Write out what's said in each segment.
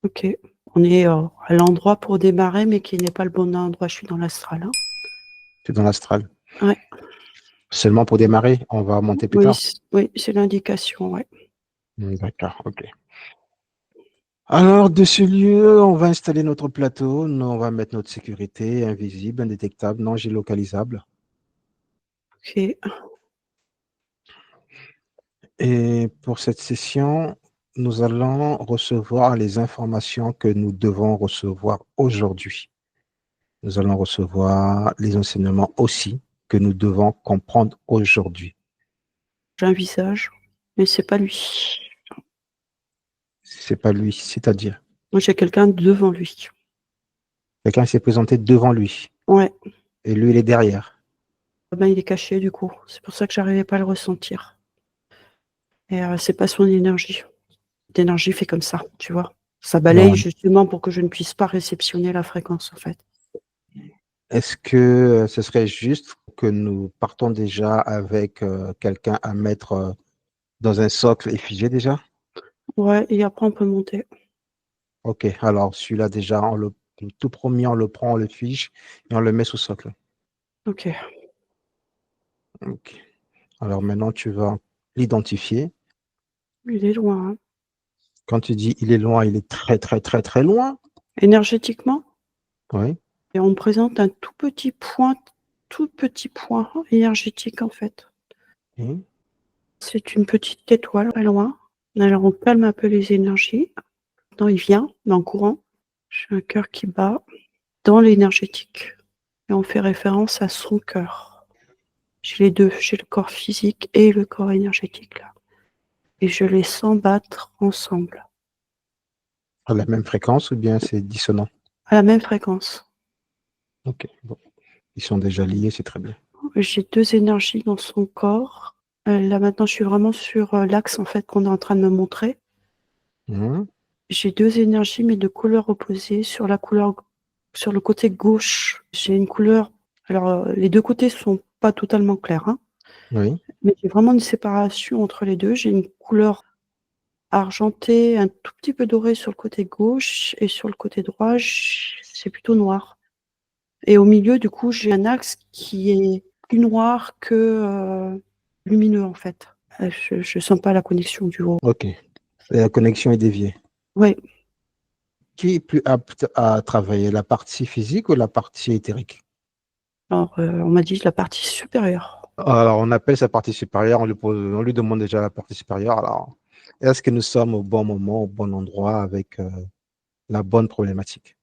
OK. On est, à l'endroit pour démarrer, mais qui n'est pas le bon endroit. Je suis dans l'astral, hein. Tu es dans l'astral. Ouais. Seulement pour démarrer, on va monter plus tard. Oui, c'est l'indication, ouais. D'accord, ok. Alors, de ce lieu, on va installer notre plateau. On va mettre notre sécurité invisible, indétectable, non géolocalisable. OK. Et pour cette session, nous allons recevoir les informations que nous devons recevoir aujourd'hui. Nous allons recevoir les enseignements aussi que nous devons comprendre aujourd'hui. J'ai un visage, mais c'est pas lui. C'est pas lui, c'est-à-dire Moi, j'ai quelqu'un devant lui. quelqu'un s'est présenté devant lui Ouais. et lui, il est derrière. Ben, il est caché, du coup. C'est pour ça que j'arrivais pas à le ressentir. Et c'est pas son énergie. L'énergie fait comme ça, tu vois? Ça balaye Non. justement pour que je ne puisse pas réceptionner la fréquence, en fait. Est-ce que ce serait juste que nous partons déjà avec quelqu'un à mettre dans un socle et figé déjà? Ouais, et après on peut monter. Ok, alors celui-là déjà, le tout premier, on le prend, on le fige et on le met sous socle. OK. Ok. Alors maintenant, tu vas l'identifier. Il est loin, hein. Quand tu dis il est loin, il est très, très, très, très loin. Énergétiquement, Oui. et on me présente un tout petit point énergétique, en fait. Mhm. C'est une petite étoile, pas loin. Alors on calme un peu les énergies. Non, il vient dans le courant. J'ai un cœur qui bat dans l'énergétique et on fait référence à son cœur. J'ai les 2, j'ai le corps physique et le corps énergétique, là, et je les sens battre ensemble, À la même fréquence ou bien c'est dissonant? à la même fréquence. Ok, bon. Ils sont déjà liés, c'est très bien. J'ai 2 énergies dans son corps. Là, maintenant, je suis vraiment sur, l'axe, en fait, qu'on est en train de me montrer. Mhm. J'ai 2 énergies, mais de couleurs opposées. Sur le côté gauche, j'ai une couleur, alors, les 2 côtés sont pas totalement clairs, hein, Oui. mais j'ai vraiment une séparation entre les 2. J'ai une couleur argentée, un tout petit peu dorée sur le côté gauche, et sur le côté droit, c'est plutôt noir. Et au milieu, du coup, j'ai un axe qui est plus noir que lumineux, en fait. Je sens pas la connexion du haut. Ok. La connexion est déviée. Ouais. Qui est plus apte à travailler, la partie physique ou la partie éthérique? Alors, on m'a dit la partie supérieure. Alors, on appelle sa partie supérieure, on lui demande déjà la partie supérieure. Alors, est-ce que nous sommes au bon moment, au bon endroit, avec la bonne problématique?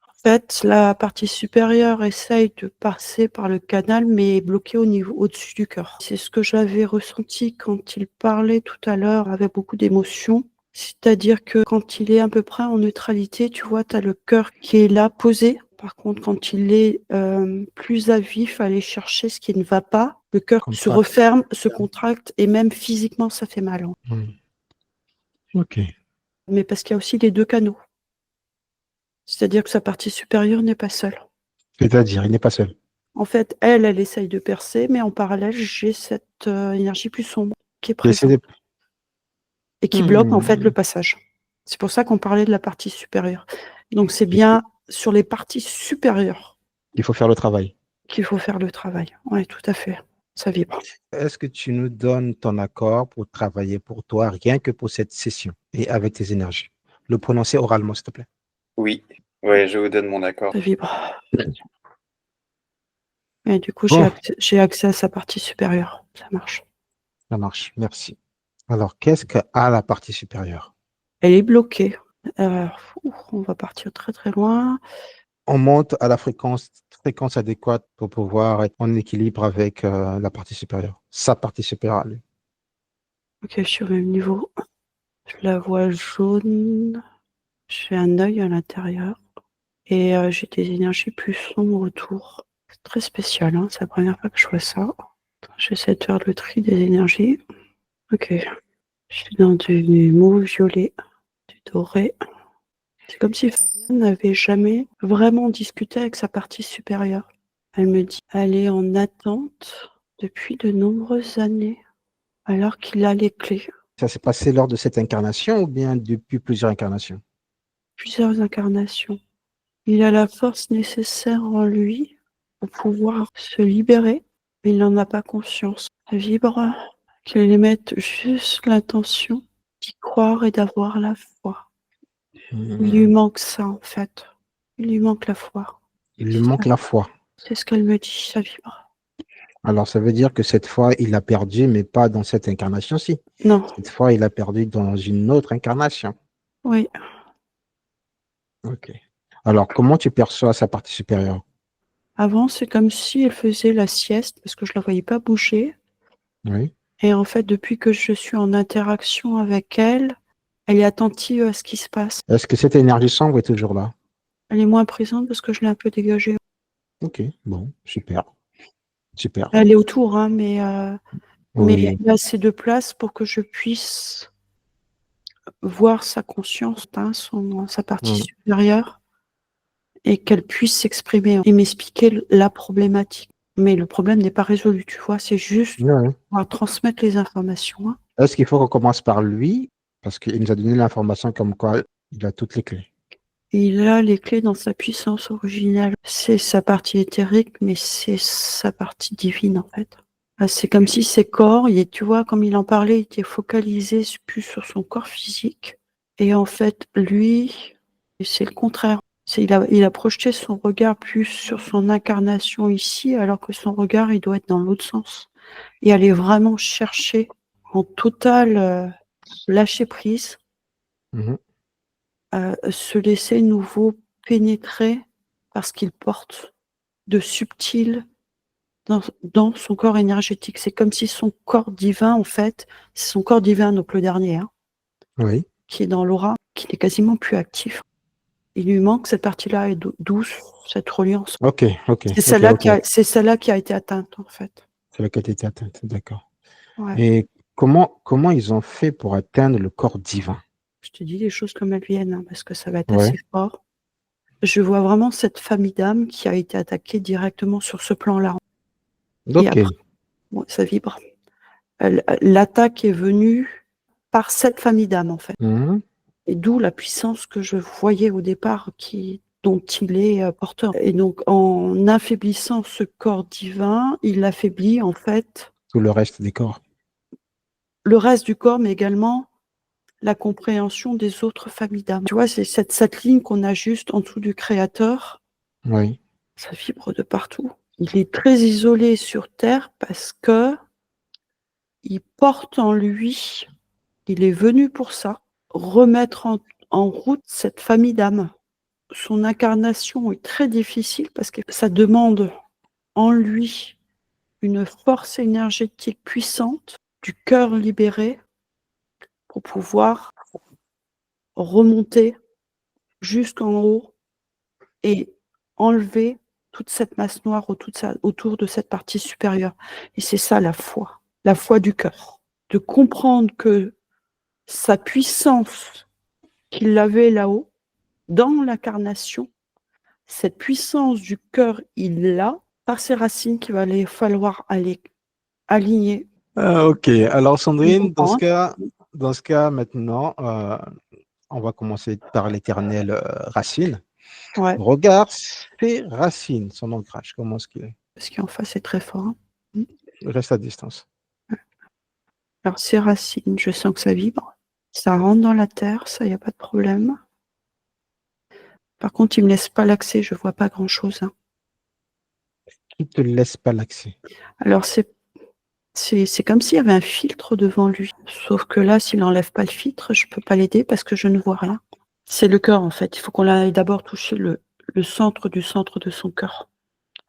En fait, la partie supérieure essaye de passer par le canal, mais est bloquée au-dessus du cœur. C'est ce que j'avais ressenti quand il parlait tout à l'heure avec beaucoup d'émotion. C'est-à-dire que quand il est à peu près en neutralité, tu vois, tu as le cœur qui est là, posé. Par contre, quand il est plus à vif, aller chercher ce qui ne va pas, le cœur se Contrat. referme, se contracte, et même physiquement, ça fait mal, hein. Hmm. Ok. Mais parce qu'il y a aussi les 2 canaux. C'est-à-dire que sa partie supérieure n'est pas seule. C'est-à-dire, il n'est pas seul. En fait, elle essaye de percer, mais en parallèle, j'ai cette, énergie plus sombre qui est J'essaie présente de... et qui bloque, en fait, le Hmm. passage. C'est pour ça qu'on parlait de la partie supérieure. Donc c'est Il faut, bien sur les parties supérieures il faut faire le travail. qu'il faut faire le travail. Ouais, tout à fait. Ça vibre. Est-ce que tu nous donnes ton accord pour travailler pour toi, rien que pour cette session et avec tes énergies? Le prononcer oralement, s'il te plaît. Oui, ouais, je vous donne mon accord. Ça vibre. Et du coup, Bon, j'ai accès à sa partie supérieure. Ça marche. ça marche. Merci. Alors, qu'est-ce qu'a la partie supérieure? Elle est bloquée. On va partir très, très loin. On monte à la fréquence adéquate pour pouvoir être en équilibre avec la partie supérieure, sa partie supérieure à lui. OK, je suis au même niveau. Je la vois jaune. J'ai un œil à l'intérieur et j'ai des énergies plus sombres autour. C'est très spécial, hein, c'est la première fois que je vois ça. Attends, j'essaie de faire le tri des énergies. OK, je suis dans du mauve violet, du doré. C'est comme si Fabienne n'avait jamais vraiment discuté avec sa partie supérieure. Elle me dit: «Elle est en attente depuis de nombreuses années, alors qu'il a les clés». Ça s'est passé lors de cette incarnation ou bien depuis plusieurs incarnations? plusieurs incarnations. Il a la force nécessaire en lui pour pouvoir se libérer, mais il n'en a pas conscience. Ça vibre, qu'il émette juste l'intention d'y croire et d'avoir la foi. Il lui manque ça, en fait. Il lui manque la foi. Il lui manque la foi. C'est ce qu'elle me dit, ça vibre. Alors, ça veut dire que cette fois, il a perdu, mais pas dans cette incarnation-ci. Non, Cette fois, il a perdu dans une autre incarnation. oui. Ok. Alors, comment tu perçois sa partie supérieure? Avant, c'est comme si elle faisait la sieste, parce que je la voyais pas bouger. Oui. Et en fait, depuis que je suis en interaction avec elle, elle est attentive à ce qui se passe. Est-ce que cette énergie sombre est toujours là? Elle est moins présente parce que je l'ai un peu dégagée. Ok, bon, super. Super. Elle est autour, hein, mais Oui. il y a assez de place pour que je puisse voir sa conscience, hein, sa partie Mm. supérieure, et qu'elle puisse s'exprimer et m'expliquer la problématique. Mais le problème n'est pas résolu, tu vois, c'est juste Ouais. pouvoir transmettre les informations, hein. Est-ce qu'il faut qu'on commence par lui? Parce qu'il nous a donné l'information comme quoi il a toutes les clés. Il a les clés dans sa puissance originale. C'est sa partie éthérique, mais c'est sa partie divine, en fait. C'est comme si ses corps, tu vois, comme il en parlait, il était focalisé plus sur son corps physique. Et en fait, lui, c'est le contraire. Il a projeté son regard plus sur son incarnation ici, alors que son regard, il doit être dans l'autre sens. Et aller vraiment chercher en total lâcher prise, Mhm. se laisser nouveau pénétrer par ce qu'il porte de subtil dans son corps énergétique. C'est comme si son corps divin, en fait, c'est son corps divin, donc le dernier, hein, Oui. qui est dans l'aura, qui n'est quasiment plus actif. Il lui manque cette partie-là et douce, cette reliance. Ok, ok, C'est ok, celle-là ok. qui a été atteinte, en fait. C'est la qualité atteinte, d'accord. Ouais. Et comment ils ont fait pour atteindre le corps divin? Je te dis les choses comme elles viennent, hein, parce que ça va être Ouais. assez fort. Je vois vraiment cette famille d'âmes qui a été attaquée directement sur ce plan-là. Et Ok. après, bon, ça vibre. L'attaque est venue par cette famille d'âmes, en fait. Mhm. Et d'où la puissance que je voyais au départ dont il est porteur. Et donc, en affaiblissant ce corps divin, il affaiblit, en fait, Tout le reste des corps. le reste du corps, mais également la compréhension des autres familles d'âmes. Tu vois, c'est cette ligne qu'on a juste en dessous du Créateur. Oui. Ça vibre de partout. Il est très isolé sur Terre parce que il porte en lui, il est venu pour ça, remettre en route cette famille d'âmes. Son incarnation est très difficile parce que ça demande en lui une force énergétique puissante, du cœur libéré, pour pouvoir remonter jusqu'en haut et enlever toute cette masse noire autour de cette partie supérieure. Et c'est ça la foi du cœur. De comprendre que sa puissance qu'il avait là-haut, dans l'incarnation, cette puissance du cœur, il l'a par ses racines qu'il va aller falloir aller aligner. Ah, ok. Alors, Sandrine, Hein. dans ce cas maintenant, on va commencer par l'éternelle racine. Ouais, Regarde ses racines, son ancrage, comment est-ce qu'il est? parce qu'en face, c'est très fort. Hein. Reste à distance. Alors, ses racines, je sens que ça vibre. Ça rentre dans la terre, ça, il n'y a pas de problème. Par contre, il ne me laisse pas l'accès, je ne vois pas grand-chose. Hein. Qui te laisse pas l'accès? Alors, c'est comme s'il y avait un filtre devant lui. Sauf que là, s'il n'enlève pas le filtre, je ne peux pas l'aider parce que je ne vois rien. C'est le cœur, en fait. Il faut qu'on aille d'abord toucher le centre du centre de son cœur.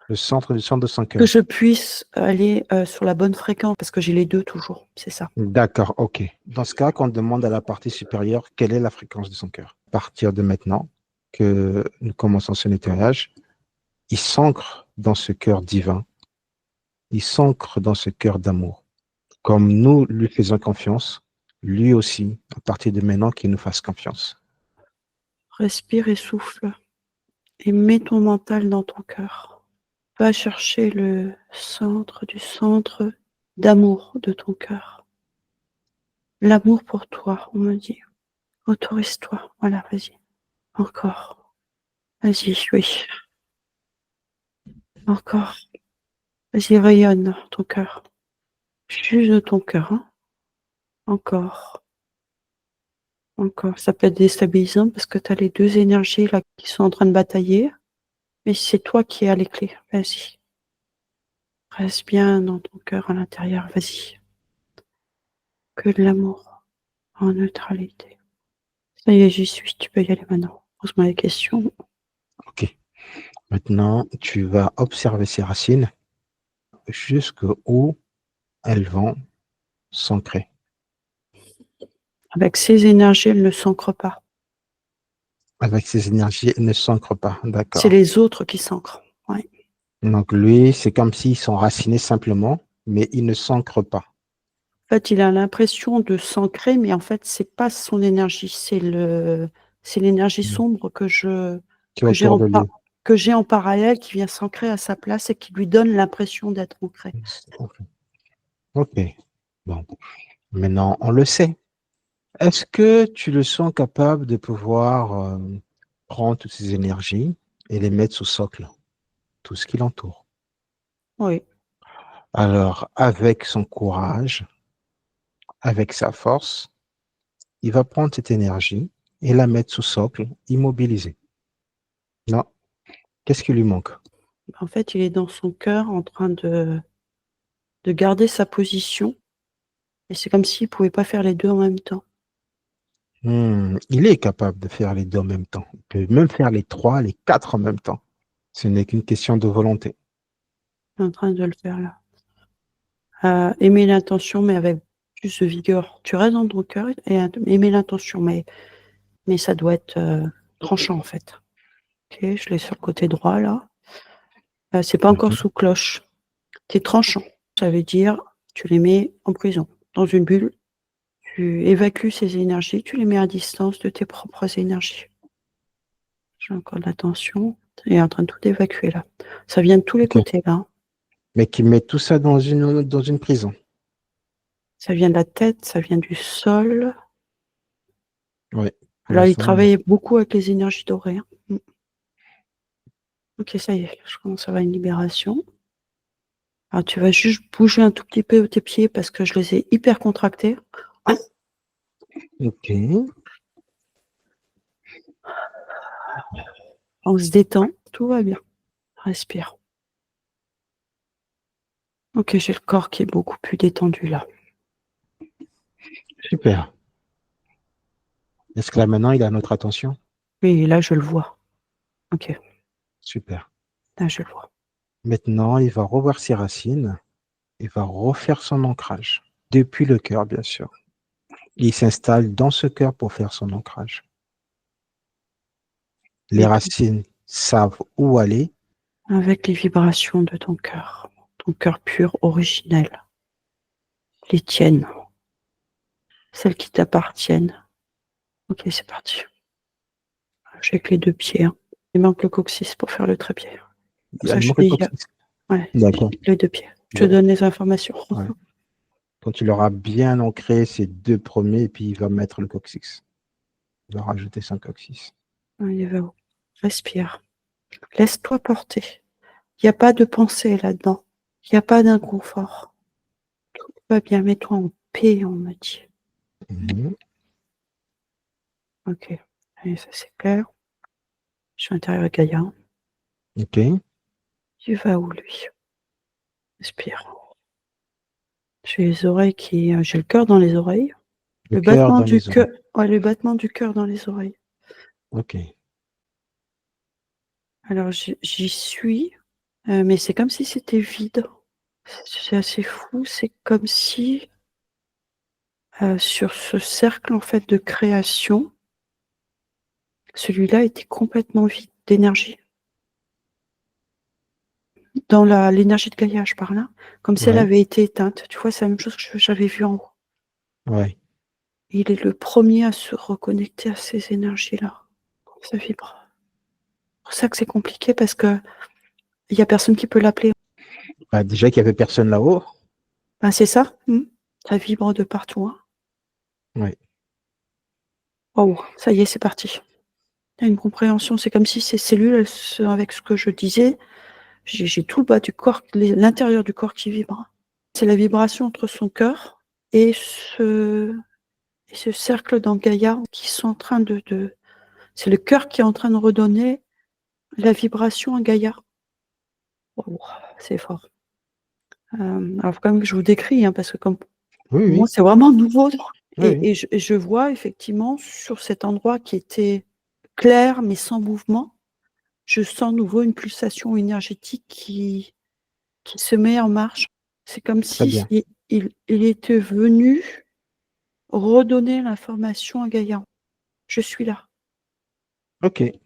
Le centre du centre de son Que cœur. je puisse aller sur la bonne fréquence, parce que j'ai les deux toujours, c'est ça. D'accord, ok. Dans ce cas, qu'on demande à la partie supérieure quelle est la fréquence de son cœur. À partir de maintenant que nous commençons ce nettoyage, il s'ancre dans ce cœur divin, il s'ancre dans ce cœur d'amour. Comme nous lui faisons confiance, lui aussi, à partir de maintenant, qu'il nous fasse confiance. Respire et souffle. Et mets ton mental dans ton cœur. Va chercher le centre du centre d'amour de ton cœur. L'amour pour toi, on me dit. Autorise-toi. Voilà, vas-y. Encore. Vas-y, oui. Encore. Vas-y, rayonne ton cœur. Juste de ton cœur. Hein. Encore. Encore. Ça peut être déstabilisant parce que tu as les deux énergies là qui sont en train de batailler. Mais c'est toi qui as les clés. Vas-y. Reste bien dans ton cœur à l'intérieur. Vas-y. Que de l'amour. En neutralité. Ça y est, j'y suis. Tu peux y aller maintenant. Pose-moi des questions. Ok. Maintenant, tu vas observer ces racines jusqu'où elles vont s'ancrer. Avec ces énergies, elles ne s'ancrent pas. Avec ces énergies, elles ne s'ancrent pas. C'est D'accord. les autres qui s'ancrent. Ouais. Donc lui, c'est comme s'ils sont racinés simplement, mais ils ne s'ancrent pas. En fait, il a l'impression de s'ancrer, mais en fait, c'est pas son énergie, c'est l'énergie sombre Qui est autour de lui. que j'ai en parallèle qui vient s'ancrer à sa place et qui lui donne l'impression d'être ancré. Ok. Bon. Maintenant, on le sait. Est-ce que tu le sens capable de pouvoir prendre toutes ces énergies et les mettre sous socle, tout ce qui l'entoure? Oui, Alors, avec son courage, avec sa force, il va prendre cette énergie et la mettre sous socle, immobilisée. Non. Qu'est-ce qui lui manque? en fait, il est dans son cœur en train de garder sa position et c'est comme s'il pouvait pas faire les deux en même temps. Il est capable de faire les deux en même temps. Il peut même faire les trois, les quatre en même temps. Ce n'est qu'une question de volonté. Il est en train de le faire là. Aimer l'intention, mais avec plus de vigueur. Tu restes dans ton cœur et aimer l'intention, mais ça doit être tranchant en fait. Ok, je l'ai sur le côté droit là. C'est pas encore sous cloche. C'est tranchant. Ça veut dire tu les mets en prison, dans une bulle. Tu évacues ces énergies, tu les mets à distance de tes propres énergies. J'ai encore de l'attention. Tu es en train de tout évacuer là. Ça vient de tous les Ok. côtés là. Mais qui met tout ça dans une prison. Ça vient de la tête, ça vient du sol. Oui. Pour Alors il l'instant, travaillait beaucoup avec les énergies dorées. Hein. Ok, ça y est, je commence à avoir une libération. Alors tu vas juste bouger un tout petit peu tes pieds parce que je les ai hyper contractés. ok. On se détend, tout va bien. Respire. Ok, j'ai le corps qui est beaucoup plus détendu là. Super. Est-ce que là maintenant, il a notre attention? Oui, là je le vois. Ok, Super. là je le vois. Maintenant, il va revoir ses racines. Il va refaire son ancrage. Depuis le cœur, bien sûr. Il s'installe dans ce cœur pour faire son ancrage. Les Avec, racines savent où aller. avec les vibrations de ton cœur pur, originel. Les tiennes, celles qui t'appartiennent. Ok, c'est parti. J'ai que les deux pieds. Hein. Il manque le coccyx pour faire le trépied. Il Ça, je manque le dis, coccyx. ouais, D'accord. les deux pieds. Je te Bon, donne les informations. ouais. Quand tu l'auras bien ancré, ces deux premiers, et puis il va mettre le coccyx. Il va rajouter son coccyx. Il va où? Respire. Laisse-toi porter. Il n'y a pas de pensée là-dedans. Il n'y a pas d'inconfort. Tout va bien. Mets-toi en paix, on me dit. Mhm. Ok. Allez, ça c'est clair. Je suis intérieur Gaïa. Ok. Tu vas où, lui? Respire. J'ai les oreilles j'ai le cœur dans les oreilles. Le Le cœur battement dans du les oreilles. cœur. Ouais, le battement du cœur dans les oreilles. Ok. Alors, j'y suis, mais c'est comme si c'était vide. C'est assez fou. C'est comme si, sur ce cercle, en fait, de création, celui-là était complètement vide d'énergie. Dans l'énergie de Gaïa, je parle, hein, comme si elle Ouais. avait été éteinte. Tu vois, c'est la même chose que j'avais vu en haut. Ouais. Il est le premier à se reconnecter à ces énergies-là. Ça vibre. C'est pour ça que c'est compliqué parce que il y a personne qui peut l'appeler. Bah, déjà qu'il n'y avait personne là-haut. Ben, c'est ça. Ça vibre de partout. Hein. Ouais. Oh, ça y est, c'est parti. Tu as une compréhension. C'est comme si ces cellules, avec ce que je disais, j'ai tout le bas du corps, l'intérieur du corps qui vibre. C'est la vibration entre son cœur et ce cercle dans Gaïa qui sont en train de... C'est le cœur qui est en train de redonner la vibration à Gaïa. Wow, c'est fort. Alors quand même que je vous décris, parce que comme Oui, moi, oui, c'est vraiment nouveau. oui, oui. Et je vois effectivement sur cet endroit qui était clair mais sans mouvement, je sens nouveau une pulsation énergétique qui se met en marche. C'est comme Très si bien. il était venu redonner l'information à Gaïa. Je suis là. Ok, c'est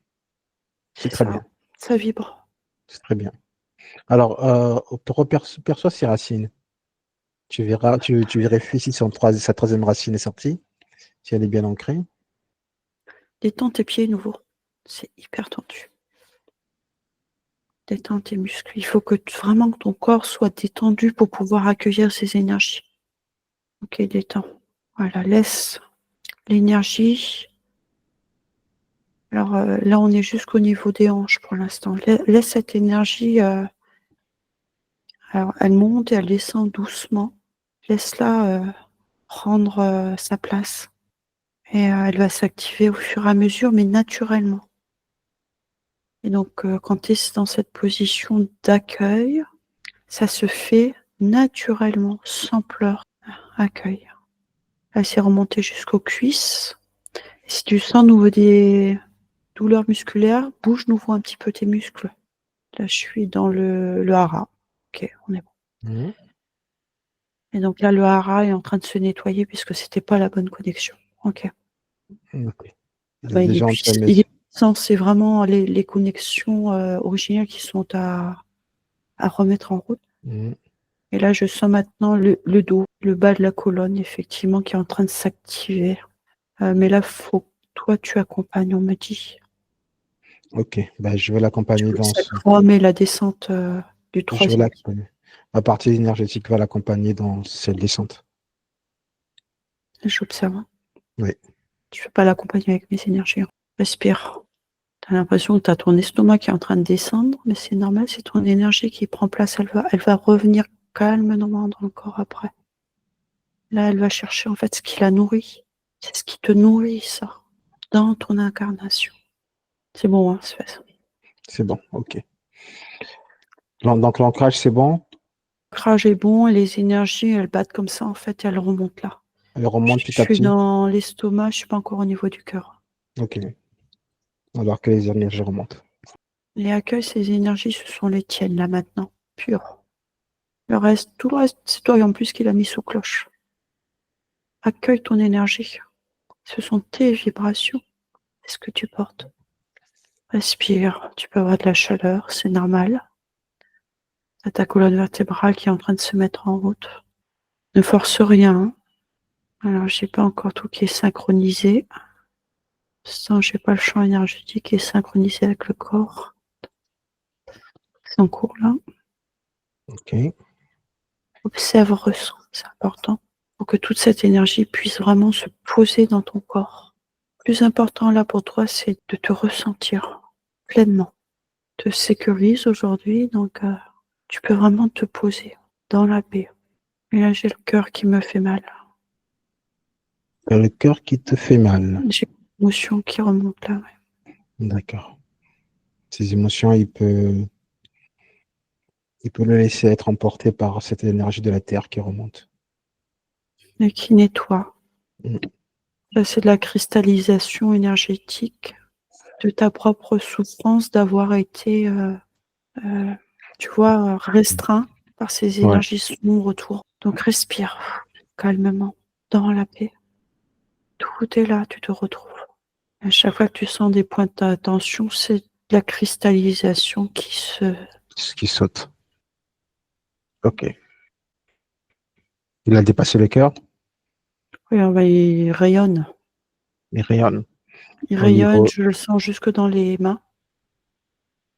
C'est très ça. bien. Ça vibre. C'est très bien. Alors, perçois ses racines. Tu verras, tu vérifies si sa troisième racine est sortie, si elle est bien ancrée. Détends tes pieds nouveau. C'est hyper tendu. Détends tes muscles. Il faut que vraiment que ton corps soit détendu pour pouvoir accueillir ces énergies. Ok, détends. Voilà, laisse l'énergie. Alors là, on est jusqu'au niveau des hanches pour l'instant. Laisse cette énergie. Alors, elle monte et elle descend doucement. Laisse-la prendre sa place. Et elle va s'activer au fur et à mesure, mais naturellement. Et donc, quand tu es dans cette position d'accueil, ça se fait naturellement, sans pleurs. Accueil. Elle s'est remontée jusqu'aux cuisses. Et si tu sens nouveau des douleurs musculaires, bouge nouveau un petit peu tes muscles. Là, je suis dans le hara. Ok, on est bon. Mhm. Et donc là, le hara est en train de se nettoyer puisque c'était pas la bonne connexion. Ok. Ok. Il est Bah, déjà entamé. il est puissant. C'est vraiment les connexions originales qui sont à remettre en route. Mhm. Et là, je sens maintenant le dos, le bas de la colonne, effectivement, qui est en train de s'activer. Mais là, faut que toi, tu accompagnes, on me dit. Ok, bah, je vais l'accompagner dans ce. Sacrum et la descente du Je vais troisième. l'accompagner. Ma partie énergétique va l'accompagner dans cette descente. J'observe. Oui. Je ne vais pas l'accompagner avec mes énergies. Respire. Tu as l'impression que tu as ton estomac qui est en train de descendre, mais c'est normal, c'est ton énergie qui prend place. Elle va revenir calmement dans le corps après. Là, elle va chercher en fait ce qui la nourrit. C'est ce qui te nourrit, ça, dans ton incarnation. C'est bon, hein, c'est fait. C'est bon, ok. Donc l'ancrage, c'est bon. L'ancrage est bon et les énergies, elles battent comme ça, en fait, et elles remontent là. Elle Je remonte petit à suis petit. dans l'estomac, je ne suis pas encore au niveau du cœur. Ok. Alors que les énergies remontent. Les accueils, ces énergies, ce sont les tiennes, là, maintenant, pures. Tout le reste, c'est toi en plus qui l'a mis sous cloche. Accueille ton énergie. Ce sont tes vibrations. C'est ce que tu portes. Respire. Tu peux avoir de la chaleur, c'est normal. T'as ta colonne vertébrale qui est en train de se mettre en route. Ne force rien. Alors, j'ai pas encore tout qui est synchronisé. Sans, j'ai pas le champ énergétique qui est synchronisé avec le corps. C'est en cours là. Ok. Observe, ressens, c'est important. Pour que toute cette énergie puisse vraiment se poser dans ton corps. Le plus important là pour toi, c'est de te ressentir pleinement. Te sécurise aujourd'hui, donc tu peux vraiment te poser dans la paix. Et là, j'ai le cœur qui me fait mal. Le cœur qui te fait mal. J'ai l'émotion qui remonte là. Ouais. D'accord. Ces émotions, il peut le laisser être emporté par cette énergie de la terre qui remonte. Et qui nettoie. Mm. Là, c'est de la cristallisation énergétique de ta propre souffrance d'avoir été, tu vois, restreint par ces Ouais. énergies sombres autour. Donc, respire calmement, dans la paix. Tout est là, tu te retrouves. À chaque fois que tu sens des points d'attention, c'est de la cristallisation qui se... Ce qui saute. Ok. Il a dépassé le cœur. Oui, il rayonne. Il rayonne. Il Au rayonne, niveau. je le sens jusque dans les mains.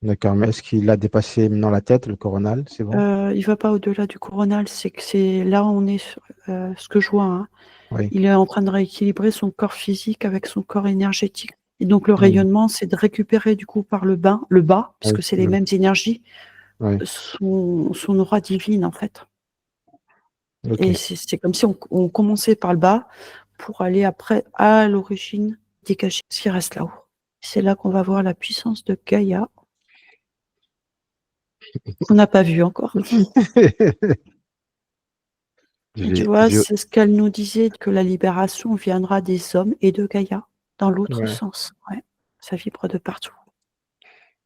D'accord. Mais est-ce qu'il a dépassé maintenant la tête, le coronal? C'est bon? Il va pas au-delà du coronal, c'est que c'est là où on est, ce que je vois, hein. Oui. Il est en train de rééquilibrer son corps physique avec son corps énergétique. Et donc le Oui, rayonnement, c'est de récupérer du coup par le bas, parce oui, que c'est les mêmes énergies, oui. son aura divine en fait. Ok. Et c'est comme si on commençait par le bas pour aller après à l'origine, dégager ce qui reste là-haut. C'est là qu'on va voir la puissance de Gaïa, qu'on n'a pas vue encore. Et tu vois, Je- c'est ce qu'elle nous disait, que la libération viendra des hommes et de Gaïa, dans l'autre ouais, sens. Ouais. Ça vibre de partout.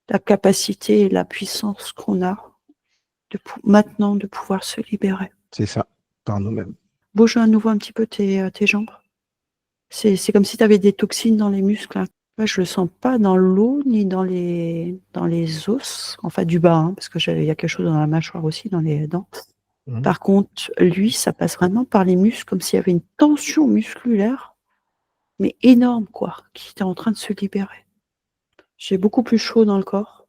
La capacité et la puissance qu'on a maintenant de pouvoir se libérer. c'est ça, par nous-mêmes. Bouge à nouveau un petit peu tes jambes. C'est comme si tu avais des toxines dans les muscles, hein. Moi, je le sens pas dans l'eau ni dans les os, enfin du bas, hein, parce que il y a quelque chose dans la mâchoire aussi, dans les dents. Mhm. Par contre, lui, ça passe vraiment par les muscles, comme s'il y avait une tension musculaire, mais énorme, quoi, qui était en train de se libérer. J'ai beaucoup plus chaud dans le corps.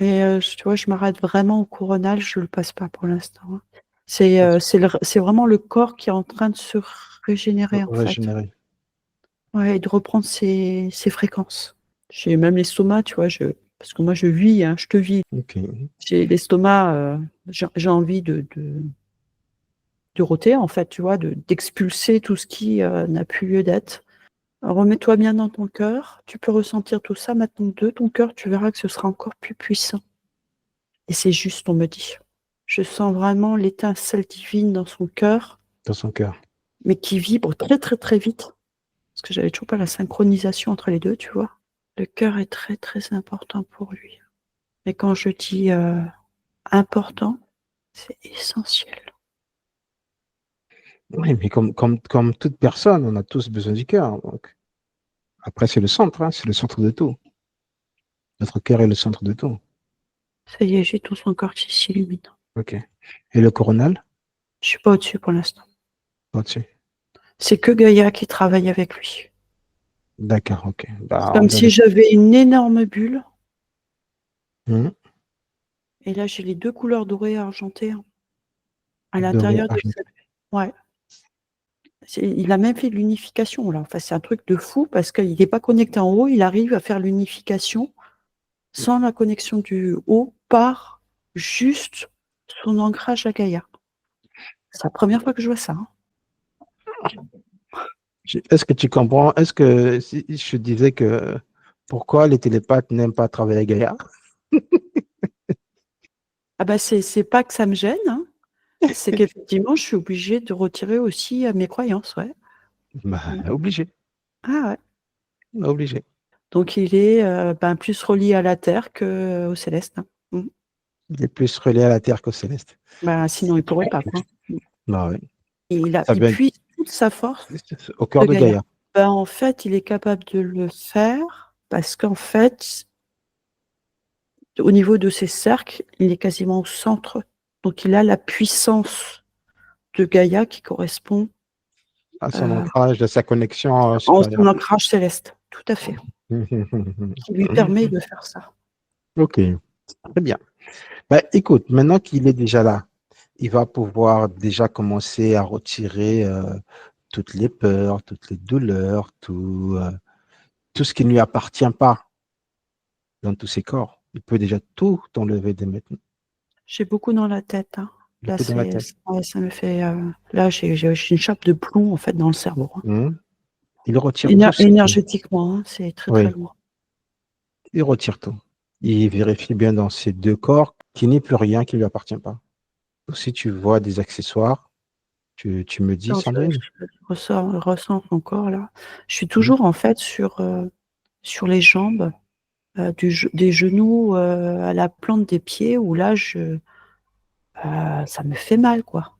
Et tu vois, je m'arrête vraiment au coronal, je le passe pas pour l'instant, hein. C'est vraiment le corps qui est en train de se régénérer, en fait. Régénérer. Ouais, et de reprendre ses fréquences. J'ai même l'estomac, tu vois, parce que moi je vis, hein, je te vis. Ok. J'ai l'estomac, j'ai envie de rôter, en fait, tu vois, d'expulser tout ce qui n'a plus lieu d'être. Remets-toi bien dans ton cœur. Tu peux ressentir tout ça maintenant de ton cœur, tu verras que ce sera encore plus puissant. Et c'est juste, on me dit. Je sens vraiment l'étincelle divine dans son cœur, Dans son cœur. mais qui vibre très très très vite. Parce que j'avais toujours pas la synchronisation entre les deux, tu vois. Le cœur est très très important pour lui. Et quand je dis important, c'est essentiel. Oui, mais comme toute personne, on a tous besoin du cœur. Donc. Après, c'est le centre, hein, c'est le centre de tout. Notre cœur est le centre de tout. Ça y est, j'ai tout son corps qui s'illumine. Ok. Et le coronal? Je suis pas au-dessus pour l'instant. Au-dessus. C'est que Gaïa qui travaille avec lui. D'accord, ok. C'est Bah, on comme va si j'avais une énorme bulle, Mhm. et là j'ai les deux couleurs dorées et argentées, hein, à Doré, l'intérieur de argenté. cette. Ouais. Il a même fait de l'unification là. Enfin, c'est un truc de fou parce qu'il n'est pas connecté en haut, il arrive à faire l'unification sans la connexion du haut par juste son ancrage à Gaïa. C'est la première fois que je vois ça, hein. Est-ce que tu comprends? Est-ce que si je disais que pourquoi les télépathes n'aiment pas travailler avec Gaïa? Ah bah c'est pas que ça me gêne, hein, c'est qu'effectivement, je suis obligée de retirer aussi mes croyances, ouais. Bah, Mm. obligé, Ah ouais. obligé. Donc il est plus relié à la Terre qu'au céleste, hein. Mm. Il est plus relié à la Terre qu'au céleste. Bah, sinon, il pourrait pas, quoi. Mm. Bah, oui. Et Ça il vient puise toute sa force au cœur de de Gaïa. Gaïa. Ben, en fait, il est capable de le faire parce qu'en fait, au niveau de ses cercles, il est quasiment au centre. Donc, il a la puissance de Gaïa qui correspond À son euh, ancrage, de sa connexion en supérieure. son ancrage céleste. Tout à fait. Qui lui permet de faire ça. Ok, très bien. Bah, écoute, maintenant qu'il est déjà là, il va pouvoir déjà commencer à retirer toutes les peurs, toutes les douleurs, tout ce qui ne lui appartient pas dans tous ses corps. Il peut déjà tout enlever dès maintenant, J'ai beaucoup dans la tête, hein. Là, beaucoup dans la tête. ouais, ça me fait. Là, j'ai une chape de plomb en fait dans le cerveau, hein. Mhm. Il retire tout ce qui... Énergétiquement, hein, c'est très très Oui, lourd. il retire tout. Il vérifie bien dans ses deux corps qu'il n'y a plus rien qui ne lui appartient pas. Si tu vois des accessoires, tu me dis, Alors, Sandrine. je ressens encore là. Je suis Mhm. toujours en fait sur les jambes, des genoux à la plante des pieds, où là, ça me fait mal, quoi.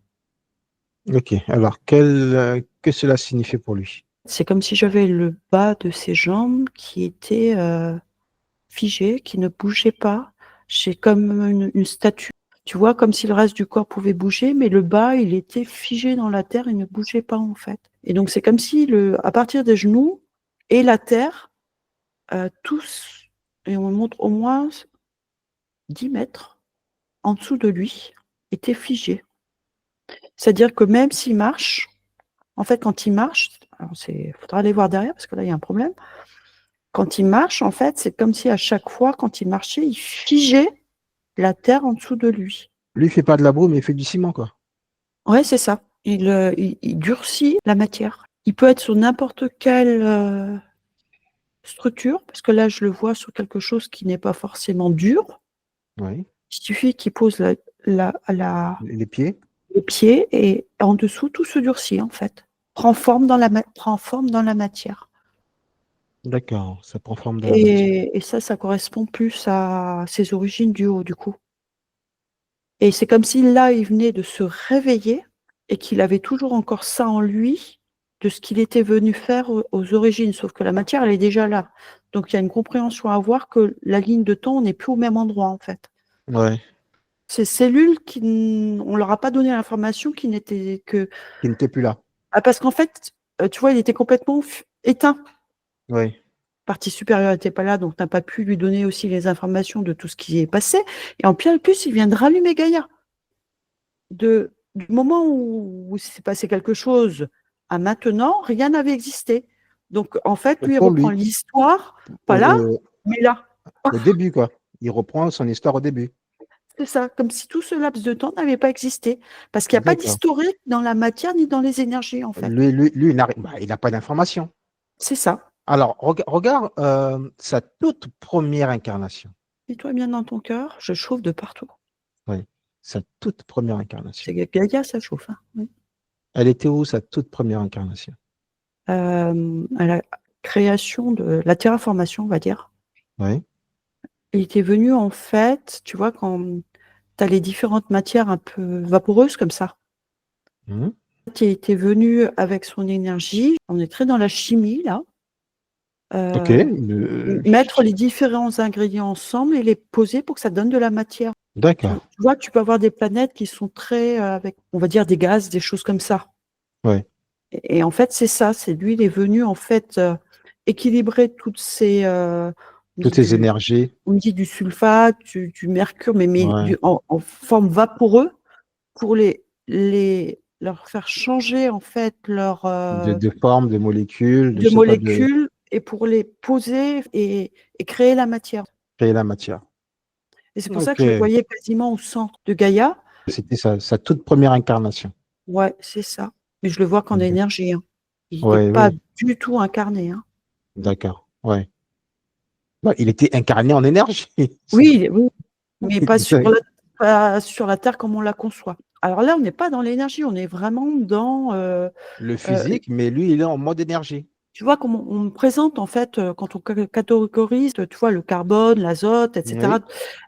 Ok, alors que cela signifie pour lui? C'est comme si j'avais le bas de ses jambes qui était figé, qui ne bougeait pas. J'ai comme une statue. Tu vois, comme si le reste du corps pouvait bouger, mais le bas, il était figé dans la terre, il ne bougeait pas en fait. Et donc c'est comme si à partir des genoux et la terre, tous, et on me montre au moins 10 mètres en dessous de lui, étaient figés. C'est-à-dire que même s'il marche, en fait, quand il marche, alors faudra aller voir derrière parce que là, il y a un problème. Quand il marche, en fait, c'est comme si à chaque fois, quand il marchait, il figeait la terre en dessous de lui. Lui, il fait pas de la boue, mais il fait du ciment, quoi. Ouais, c'est ça. Il durcit la matière. Il peut être sur n'importe quelle structure, parce que là, je le vois sur quelque chose qui n'est pas forcément dur. Oui. Il suffit qu'il pose Les pieds. les pieds et en dessous, tout se durcit, en fait. Prend forme dans la matière. D'accord, ça prend forme de la matière. Et ça correspond plus à ses origines du haut, du coup. Et c'est comme si là, il venait de se réveiller et qu'il avait toujours encore ça en lui de ce qu'il était venu faire aux origines. Sauf que la matière, elle est déjà là. Donc, il y a une compréhension à avoir que la ligne de temps n'est plus au même endroit, en fait. Ouais, Ces cellules, on leur a pas donné l'information qui n'était que... qui n'était plus là. Ah, parce qu'en fait, tu vois, il était complètement éteint. Oui, Partie supérieure n'était pas là, donc n'a pas pu lui donner aussi les informations de tout ce qui est passé. Et en plus, il vient de rallumer Gaïa. Du moment où il s'est passé quelque chose à maintenant, rien n'avait existé. Donc, en fait, lui, il pour reprend lui, l'histoire, pas au, là, au- mais là. au début, quoi. Il reprend son histoire au début. C'est ça, comme si tout ce laps de temps n'avait pas existé. Parce qu'il n'y a pas D'accord. d'historique dans la matière ni dans les énergies, en fait. Lui, il n'a pas d'information. C'est ça. Alors, regarde sa toute première incarnation. Mets-toi bien dans ton cœur, je chauffe de partout. Oui, sa toute première incarnation. C'est Gaïa, ça chauffe. Hein. Oui. Elle était où, sa toute première incarnation? À la création de la terraformation, on va dire. Oui. Il était venu, en fait, tu vois, quand tu as les différentes matières un peu vaporeuses comme ça. Mhm. Il était venu avec son énergie. On est très dans la chimie, là. Ok. Mettre les différents ingrédients ensemble et les poser pour que ça donne de la matière. Tu D'accord. vois, tu peux avoir des planètes qui sont très avec, on va dire, des gaz, des choses comme ça. Oui. Et en fait, c'est ça. C'est lui, il est venu, en fait, équilibrer toutes ces... Toutes ces énergies. on dit du sulfate, du mercure, mais Ouais. en forme vaporeuse pour leur faire changer en fait leur De formes, de molécules, je de sais pas, de molécules et pour les poser et créer la matière. créer la matière. Et c'est pour ça Ok. que je le voyais quasiment au centre de Gaïa. C'était sa toute première incarnation. Ouais, c'est ça. Mais je le vois qu'en énergie. Hein. Il n'était Oui, pas oui. du tout incarné. Hein. D'accord. Ouais. Bah, il était incarné en énergie. Oui, oui, mais pas sur la Terre comme on la conçoit. Alors là, on n'est pas dans l'énergie, on est vraiment dans Le physique, mais lui, il est en mode énergie. tu vois, comme on me présente, en fait, quand on catégorise, tu vois, le carbone, l'azote, etc. Oui.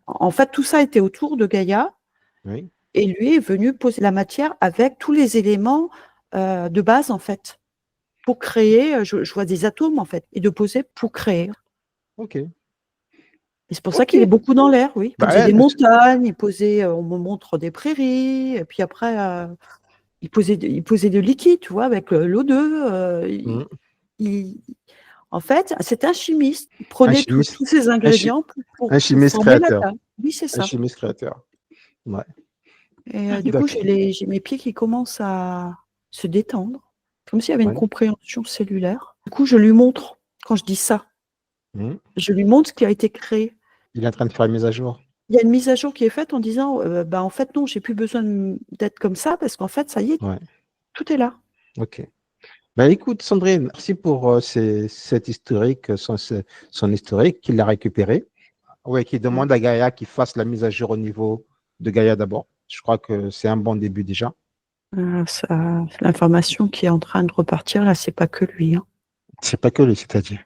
En fait, tout ça était autour de Gaïa Oui. et lui est venu poser la matière avec tous les éléments de base, en fait, pour créer, je vois des atomes, en fait, et de poser pour créer. Ok. Et c'est pour ça Ok. qu'il est beaucoup dans l'air, oui. Il Bah, posait des montagnes, il posait, on me montre des prairies, et puis après, il posait de liquide, tu vois, avec l'O2. hmm. Il, En fait, c'est un chimiste. Il Un prenait chimiste, tous ces un, chi- ingrédients un pour chimiste former la créateur. table. Oui, c'est Un ça. chimiste créateur. Ouais. Et du coup, D'accord. j'ai mes pieds qui commencent à se détendre, comme s'il y avait une Ouais. compréhension cellulaire. Du coup, je lui montre, quand je dis ça, Hmm. je lui montre ce qui a été créé. Il est en train de faire une mise à jour. Il y a une mise à jour qui est faite en disant, bah, en fait, non, j'ai plus besoin d'être comme ça, parce qu'en fait, ça y est, Ouais. tout est là. Ok. Bah, écoute, Sandrine, merci pour cet historique, son historique qu'il a récupéré. Ouais, qui demande à Gaïa qu'il fasse la mise à jour au niveau de Gaïa d'abord. Je crois que c'est un bon début déjà. L'information qui est en train de repartir, là, c'est pas que lui. Hein. C'est pas que lui, c'est-à-dire.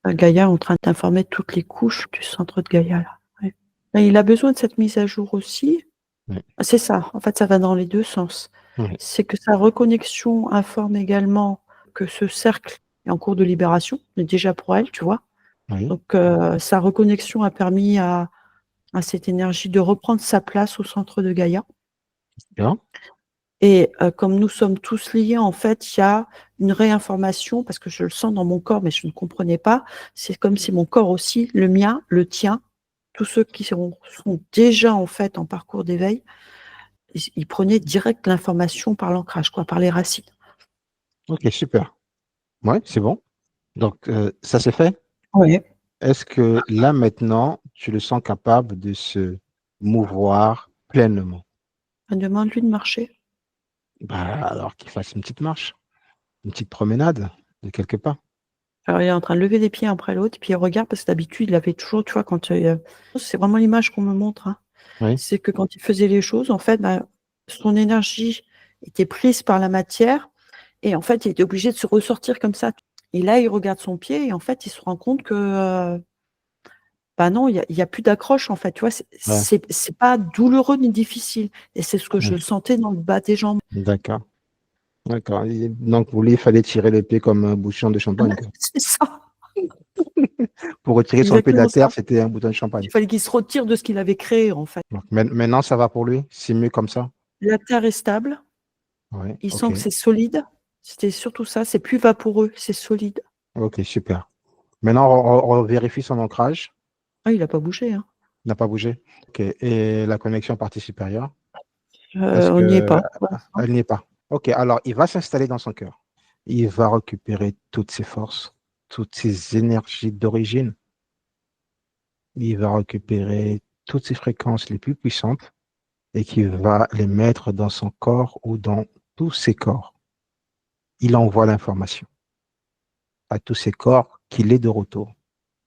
Gaïa est en train d'informer toutes les couches du centre de Gaïa. Là. Ouais. Et il a besoin de cette mise à jour aussi. Oui. C'est ça, en fait, ça va dans les deux sens. Oui. C'est que sa reconnexion informe également que ce cercle est en cours de libération, mais déjà pour elle, tu vois. Oui. Donc, sa reconnexion a permis à cette énergie de reprendre sa place au centre de Gaïa. Bien. Et comme nous sommes tous liés, en fait, il y a une réinformation, parce que je le sens dans mon corps, mais je ne comprenais pas. C'est comme si mon corps aussi, le mien, le tien, tous ceux qui sont déjà en fait en parcours d'éveil, ils prenaient direct l'information par l'ancrage, quoi, par les racines. Ok, super. Ouais, c'est bon. Donc, ça c'est fait? Ouais. Est-ce que là, maintenant, tu le sens capable de se mouvoir pleinement? Demande-lui de marcher. Bah, alors qu'il fasse une petite marche, une petite promenade de quelques pas. Alors, il est en train de lever les pieds un après l'autre, puis il regarde parce que d'habitude, il avait toujours, tu vois, quand c'est vraiment l'image qu'on me montre, hein. Oui, C'est que quand il faisait les choses, en fait, bah, son énergie était prise par la matière et en fait, il était obligé de se ressortir comme ça. Et là, il regarde son pied et en fait, il se rend compte que bah non, il y a plus d'accroche en fait, tu vois? ouais, C'est pas douloureux ni difficile et c'est ce que je ouais. sentais dans le bas des jambes. D'accord, d'accord. Donc, vous lui, il fallait tirer le pied comme un bouchon de champagne, quoi. C'est ça, Pour retirer son pied de la exactement ça. terre, c'était un bouton de champagne. Il fallait qu'il se retire de ce qu'il avait créé en fait. Donc, maintenant, ça va pour lui? C'est mieux comme ça? La terre est stable, Oui, il ok. sent que c'est solide. C'était surtout ça, c'est plus vaporeux, c'est solide. Ok, super. Maintenant, on vérifie son ancrage. Ah, il a pas bougé, hein. Il n'a pas bougé. Ok. Et la connexion partie supérieure? Est-ce On n'y est que pas pour l'instant. elle n'y est pas? Ok, alors il va s'installer dans son cœur. Il va récupérer toutes ses forces, toutes ses énergies d'origine. Il va récupérer toutes ses fréquences les plus puissantes et qu'il va les mettre dans son corps ou dans tous ses corps. Il envoie l'information à tous ses corps qu'il est de retour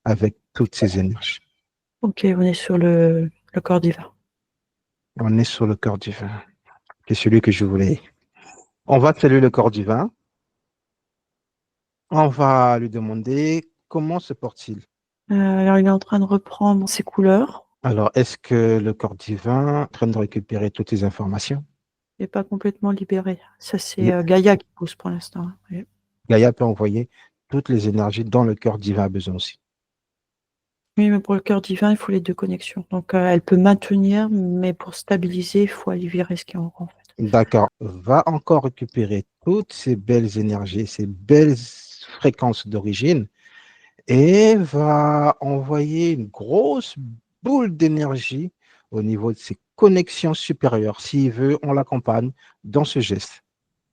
avec toutes ses énergies. Ok, on est sur le corps divin. On est sur le corps divin, qui est celui que je voulais. On va saluer le corps divin. On va lui demander comment se porte-t-il. Alors, il est en train de reprendre ses couleurs. Alors, est-ce que le corps divin est en train de récupérer toutes les informations? Il n'est pas complètement libéré. Ça, c'est Il- Gaïa qui pousse pour l'instant, hein. Oui. Gaïa peut envoyer toutes les énergies dont le corps divin a besoin aussi. Oui, mais pour le cœur divin, il faut les deux connexions. Donc, elle peut maintenir, mais pour stabiliser, il faut aller virer ce qui est en rond, en fait. D'accord. Va encore récupérer toutes ces belles énergies, ces belles fréquences d'origine et va envoyer une grosse boule d'énergie au niveau de ses connexions supérieures. S'il veut, on l'accompagne dans ce geste.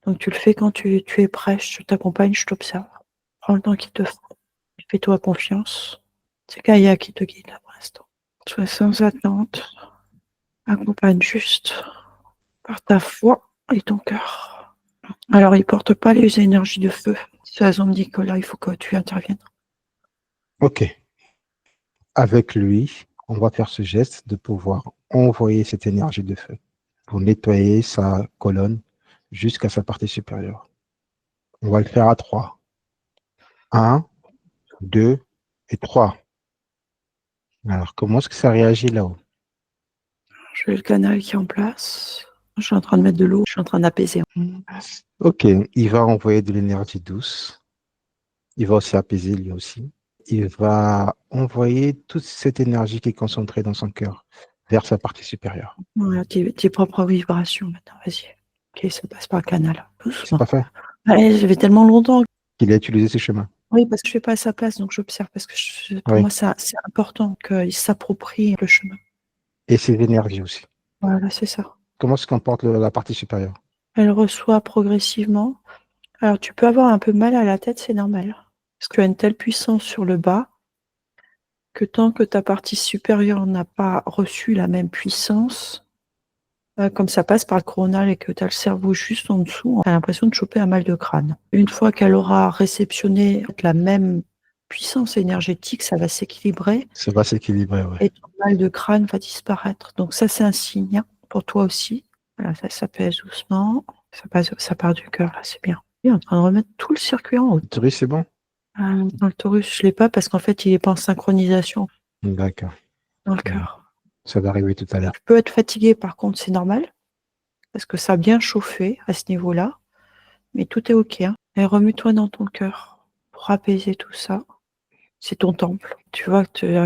Donc, tu le fais quand tu es prêt. Je t'accompagne, je t'observe. Prends le temps qu'il te faut. Fais-toi confiance. C'est Gaïa qui te guide là pour l'instant. Sois sans attente. Accompagne juste par ta foi et ton cœur. Alors, il porte pas les énergies de feu. C'est la zone Nicolas, il faut que tu interviennes. OK. Avec lui, on va faire ce geste de pouvoir envoyer cette énergie de feu pour nettoyer sa colonne jusqu'à sa partie supérieure. On va le faire à 3. 1, 2 et 3. Alors, comment est-ce que ça réagit là-haut? Je vais le canal qui est en place. Je suis en train de mettre de l'eau. Je suis en train d'apaiser. OK, il va envoyer de l'énergie douce. Il va aussi apaiser lui aussi. Il va envoyer toute cette énergie qui est concentrée dans son cœur vers sa partie supérieure. Voilà, tes propres vibrations maintenant, vas-y. Ok, ça passe par le canal. C'est Doucement. pas fait Allez, ça fait tellement longtemps. qu'il a utilisé ce chemin. Oui, parce que je ne fais pas à sa place, donc j'observe. Parce que pour Oui. moi, c'est important qu'il s'approprie le chemin. Et ses énergies aussi. Voilà, c'est ça. Comment se comporte la partie supérieure? Elle reçoit progressivement. Alors, tu peux avoir un peu mal à la tête, c'est normal. Parce qu'il y a une telle puissance sur le bas que tant que ta partie supérieure n'a pas reçu la même puissance, comme ça passe par le coronal et que tu as le cerveau juste en dessous, tu as l'impression de choper un mal de crâne. Une fois qu'elle aura réceptionné la même puissance énergétique, ça va s'équilibrer Ça va s'équilibrer, ouais. et ton mal de crâne va disparaître. Donc ça, c'est un signe, hein, pour toi aussi. Voilà, ça pèse doucement. Ça part du cœur, là, c'est bien. Il est en train de remettre tout le circuit en haut. Théorie, c'est bon? Dans le Taurus, je ne l'ai pas parce qu'en fait, il n'est pas en synchronisation D'accord. dans le Bon, cœur. ça va arriver tout à l'heure. Tu peux être fatigué, par contre, c'est normal, parce que ça a bien chauffé à ce niveau-là, mais tout est OK, hein. Et remue-toi dans ton cœur pour apaiser tout ça. C'est ton temple. Tu vois,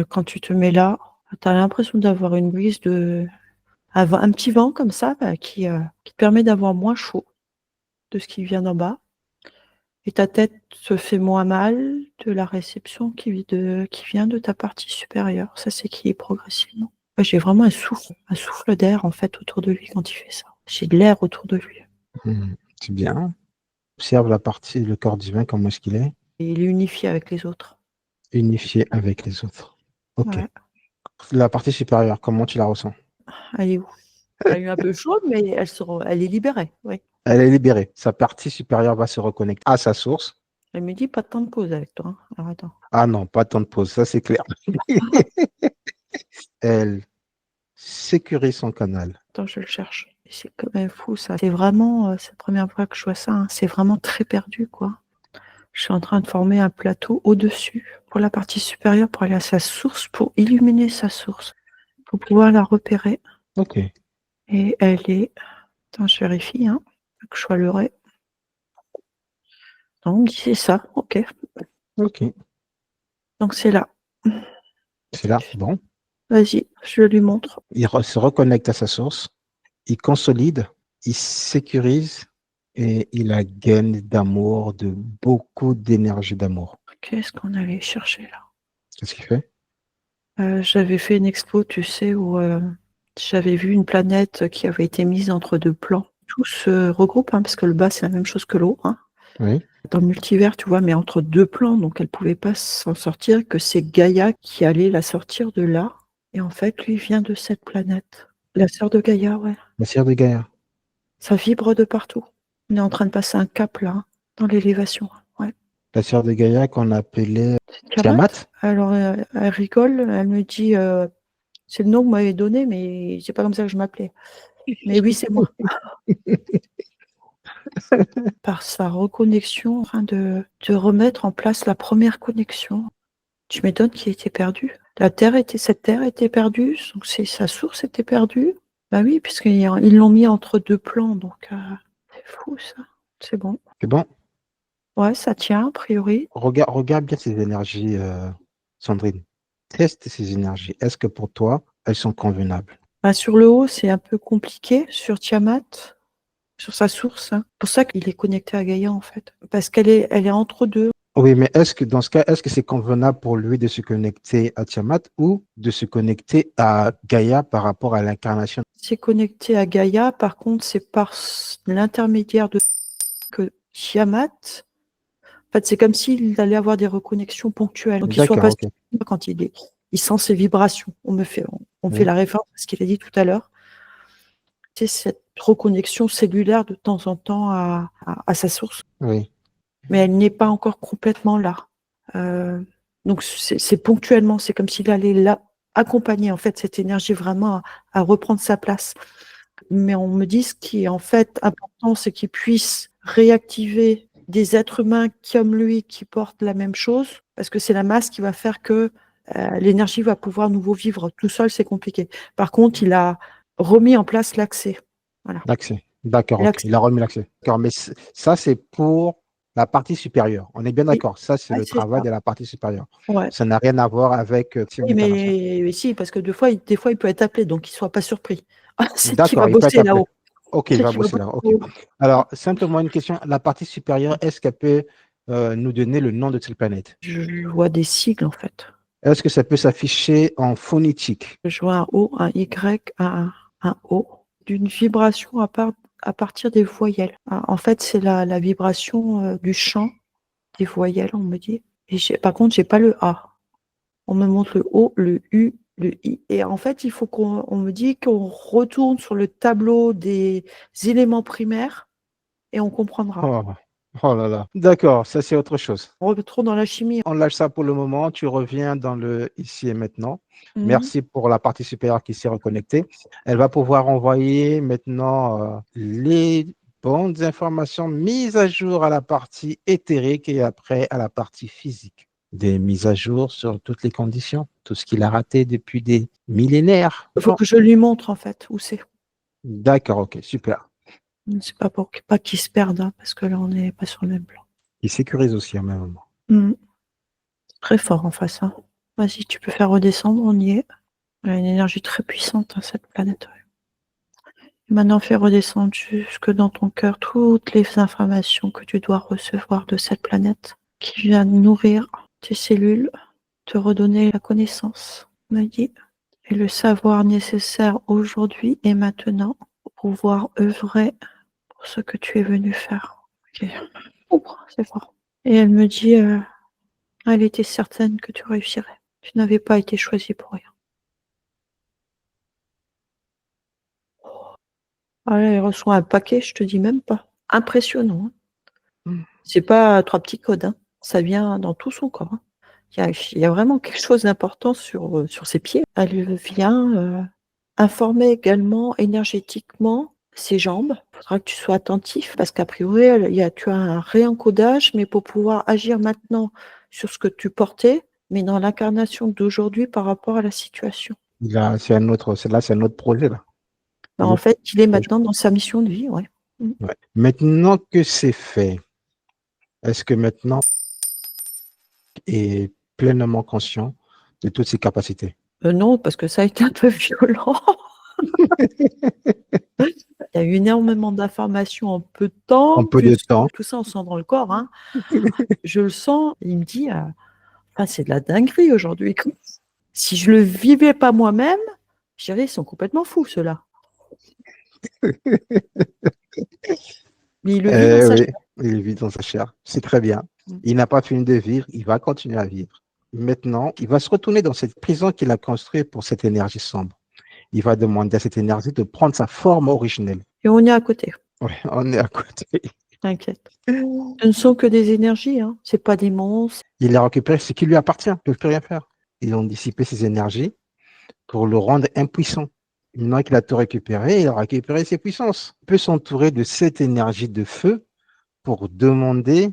quand tu te mets là, tu as l'impression d'avoir une brise un petit vent comme ça, bah, qui te permet d'avoir moins chaud de ce qui vient d'en bas. Et ta tête se fait moins mal de la réception qui vient de ta partie supérieure. Ça s'équilibre progressivement. Ouais, j'ai vraiment un souffle d'air en fait autour de lui quand il fait ça. J'ai de l'air autour de lui. C'est bien. Observe la partie, le corps divin, comment est-ce qu'il est. Et il est unifié avec les autres. unifié avec les autres. Ok. Ouais. La partie supérieure, comment tu la ressens? Elle est où? Elle est un peu chaude, mais elle est libérée. Oui. Elle est libérée. Sa partie supérieure va se reconnecter à sa source. Elle me dit pas de temps de pause avec toi. Hein. Alors attends. Ah non, pas tant de pause, ça c'est clair. Elle sécurise son canal. Attends, je le cherche. C'est quand même fou ça. C'est vraiment, c'est la première fois que je vois ça. Hein. C'est vraiment très perdu, quoi. Je suis en train de former un plateau au-dessus pour la partie supérieure, pour aller à sa source, pour illuminer sa source, pour pouvoir la repérer. Ok. Et elle est... Attends, je vérifie, hein, que je sois leurrée. Donc, c'est ça, ok. Ok. Donc, c'est là. C'est là. Bon. Vas-y, je lui montre. Il se reconnecte à sa source. Il consolide. Il sécurise. Et il a gain d'amour, de beaucoup d'énergie d'amour. Qu'est-ce qu'on allait chercher là? Qu'est-ce qu'il fait? J'avais fait une expo, tu sais, où j'avais vu une planète qui avait été mise entre deux plans. Tout se regroupe, hein, parce que le bas, c'est la même chose que l'eau. Hein. Oui. Dans le multivers, tu vois, mais entre deux plans, donc elle pouvait pas s'en sortir, que c'est Gaïa qui allait la sortir de là. Et en fait, lui vient de cette planète. La sœur de Gaïa, ouais. La sœur de Gaïa. Ça vibre de partout. On est en train de passer un cap là, hein, dans l'élévation. Ouais. La sœur de Gaïa qu'on appelait Tiamat. Tiamat. Alors, elle rigole, elle me dit, c'est le nom que vous m'avez donné, mais c'est pas comme ça que je m'appelais. Mais oui, c'est moi. Par sa reconnexion, en train de remettre en place la première connexion. Tu m'étonnes qu'il était perdu. Cette terre était perdue, donc sa source était perdue. Bah oui, puisqu'ils l'ont mis entre deux plans, donc c'est fou ça. C'est bon. C'est bon. Ouais, ça tient, a priori. Regarde bien ces énergies, Sandrine. Teste ces énergies. Est-ce que pour toi, elles sont convenables? Bah, sur le haut, c'est un peu compliqué, sur Tiamat, sur sa source. Hein. C'est pour ça qu'il est connecté à Gaïa, en fait. Parce elle est entre deux. Oui, mais est-ce que dans ce cas, est-ce que c'est convenable pour lui de se connecter à Tiamat ou de se connecter à Gaïa par rapport à l'incarnation? C'est connecté à Gaïa, par contre, c'est par l'intermédiaire de que Tiamat. En fait, c'est comme s'il allait avoir des reconnexions ponctuelles. Donc, il ne soit pas D'accord, ok. quand il sent ses vibrations. On me fait Oui, la référence à ce qu'il a dit tout à l'heure. C'est cette reconnexion cellulaire de temps en temps à sa source. oui, Mais elle n'est pas encore complètement là. Donc, c'est ponctuellement. C'est comme s'il allait là accompagner en fait cette énergie vraiment à reprendre sa place. Mais on me dit ce qui est en fait important, c'est qu'il puisse réactiver des êtres humains comme lui qui portent la même chose, parce que c'est la masse qui va faire que l'énergie va pouvoir nouveau vivre. Tout seul, c'est compliqué. Par contre, il a remis en place l'accès. Voilà. l'accès. D'accord, ok. L'accès. Il a remis l'accès. D'accord, mais ça, c'est pour la partie supérieure. On est bien Oui, d'accord. Ça, c'est ouais, le c'est travail ça. de la partie supérieure. Ouais. Ça n'a rien à voir avec Oui, l'incarnation. mais si, parce que des fois, il peut être appelé, donc qu'il ne soit pas surpris. C'est qu'il va D'accord, il peut être bosser appelé. là-haut. Ok, il C'est va qu'il va bosser bosser là. Ok. là-haut. Alors, simplement une question. La partie supérieure, est-ce qu'elle peut nous donner le nom de cette planète? Je vois des sigles, en fait. Est-ce que ça peut s'afficher en phonétique? Je vois un O, un Y, un O, d'une vibration à partir des voyelles. En fait, c'est la vibration du chant des voyelles, on me dit. Et par contre, j'ai pas le A. On me montre le O, le U, le I. Et en fait, il faut on me dit qu'on retourne sur le tableau des éléments primaires et on comprendra. Oh, oh là là. D'accord, ça c'est autre chose. On retourne dans la chimie. On lâche ça pour le moment. Tu reviens dans le ici et maintenant. Mhm. Merci pour la partie supérieure qui s'est reconnectée. Elle va pouvoir envoyer maintenant les bonnes informations mises à jour à la partie éthérique et après à la partie physique. Des mises à jour sur toutes les conditions, tout ce qu'il a raté depuis des millénaires. Il faut Bon, que je lui montre, en fait, où c'est. d'accord, ok, super. C'est pas pour pas qu'il se perde, hein, parce que là, on n'est pas sur le même plan. Il sécurise aussi en même moment. Mhm. Très fort en face. Hein. Vas-y, tu peux faire redescendre, on y est. Elle a une énergie très puissante, hein, cette planète. Et maintenant, fais redescendre jusque dans ton cœur toutes les informations que tu dois recevoir de cette planète qui vient nourrir tes cellules, te redonner la connaissance, me dit, et le savoir nécessaire aujourd'hui et maintenant pour pouvoir œuvrer pour ce que tu es venu faire. Ok. Ouh, c'est fort. Et elle me dit, Elle était certaine que tu réussirais. Tu n'avais pas été choisi pour rien. Ah là, elle reçoit un paquet, je te dis même pas. Impressionnant, hein. Mm. C'est pas 3 petits codes, hein. Ça vient dans tout son corps, hein. Il y a vraiment quelque chose d'important sur ses pieds. Elle vient, informer également énergétiquement ses jambes. Il faudra que tu sois attentif parce qu'a priori, tu as un réencodage, mais pour pouvoir agir maintenant sur ce que tu portais, mais dans l'incarnation d'aujourd'hui par rapport à la situation. C'est un autre projet, là. Bah, Un en autre fait, il est projet. maintenant dans sa mission de vie, ouais. Mmh. Ouais. Maintenant que c'est fait, est-ce que maintenant est pleinement conscient de toutes ses capacités? Non, parce que ça a été un peu violent. Il y a eu énormément d'informations en peu de temps, En peu de plus temps. tout ça, on sent dans le corps, hein. Je le sens, il me dit, «Ah, c'est de la dinguerie aujourd'hui». Si je le vivais pas moi-même, je dirais: «Ils sont complètement fous ceux-là». Mais il le vit dans sa Oui, chair. il vit dans sa chair. C'est très bien. Mmh. Il n'a pas fini de vivre, il va continuer à vivre. Maintenant, il va se retourner dans cette prison qu'il a construite pour cette énergie sombre. Il va demander à cette énergie de prendre sa forme originelle. Et on est à côté, Ouais, on est à côté. t'inquiète. Ce ne sont que des énergies, hein, c'est pas des monstres. Il a récupéré ce qui lui appartient, il ne peut plus rien faire. Ils ont dissipé ses énergies pour le rendre impuissant. Maintenant qu'il a tout récupéré, il a récupéré ses puissances. Il peut s'entourer de cette énergie de feu pour demander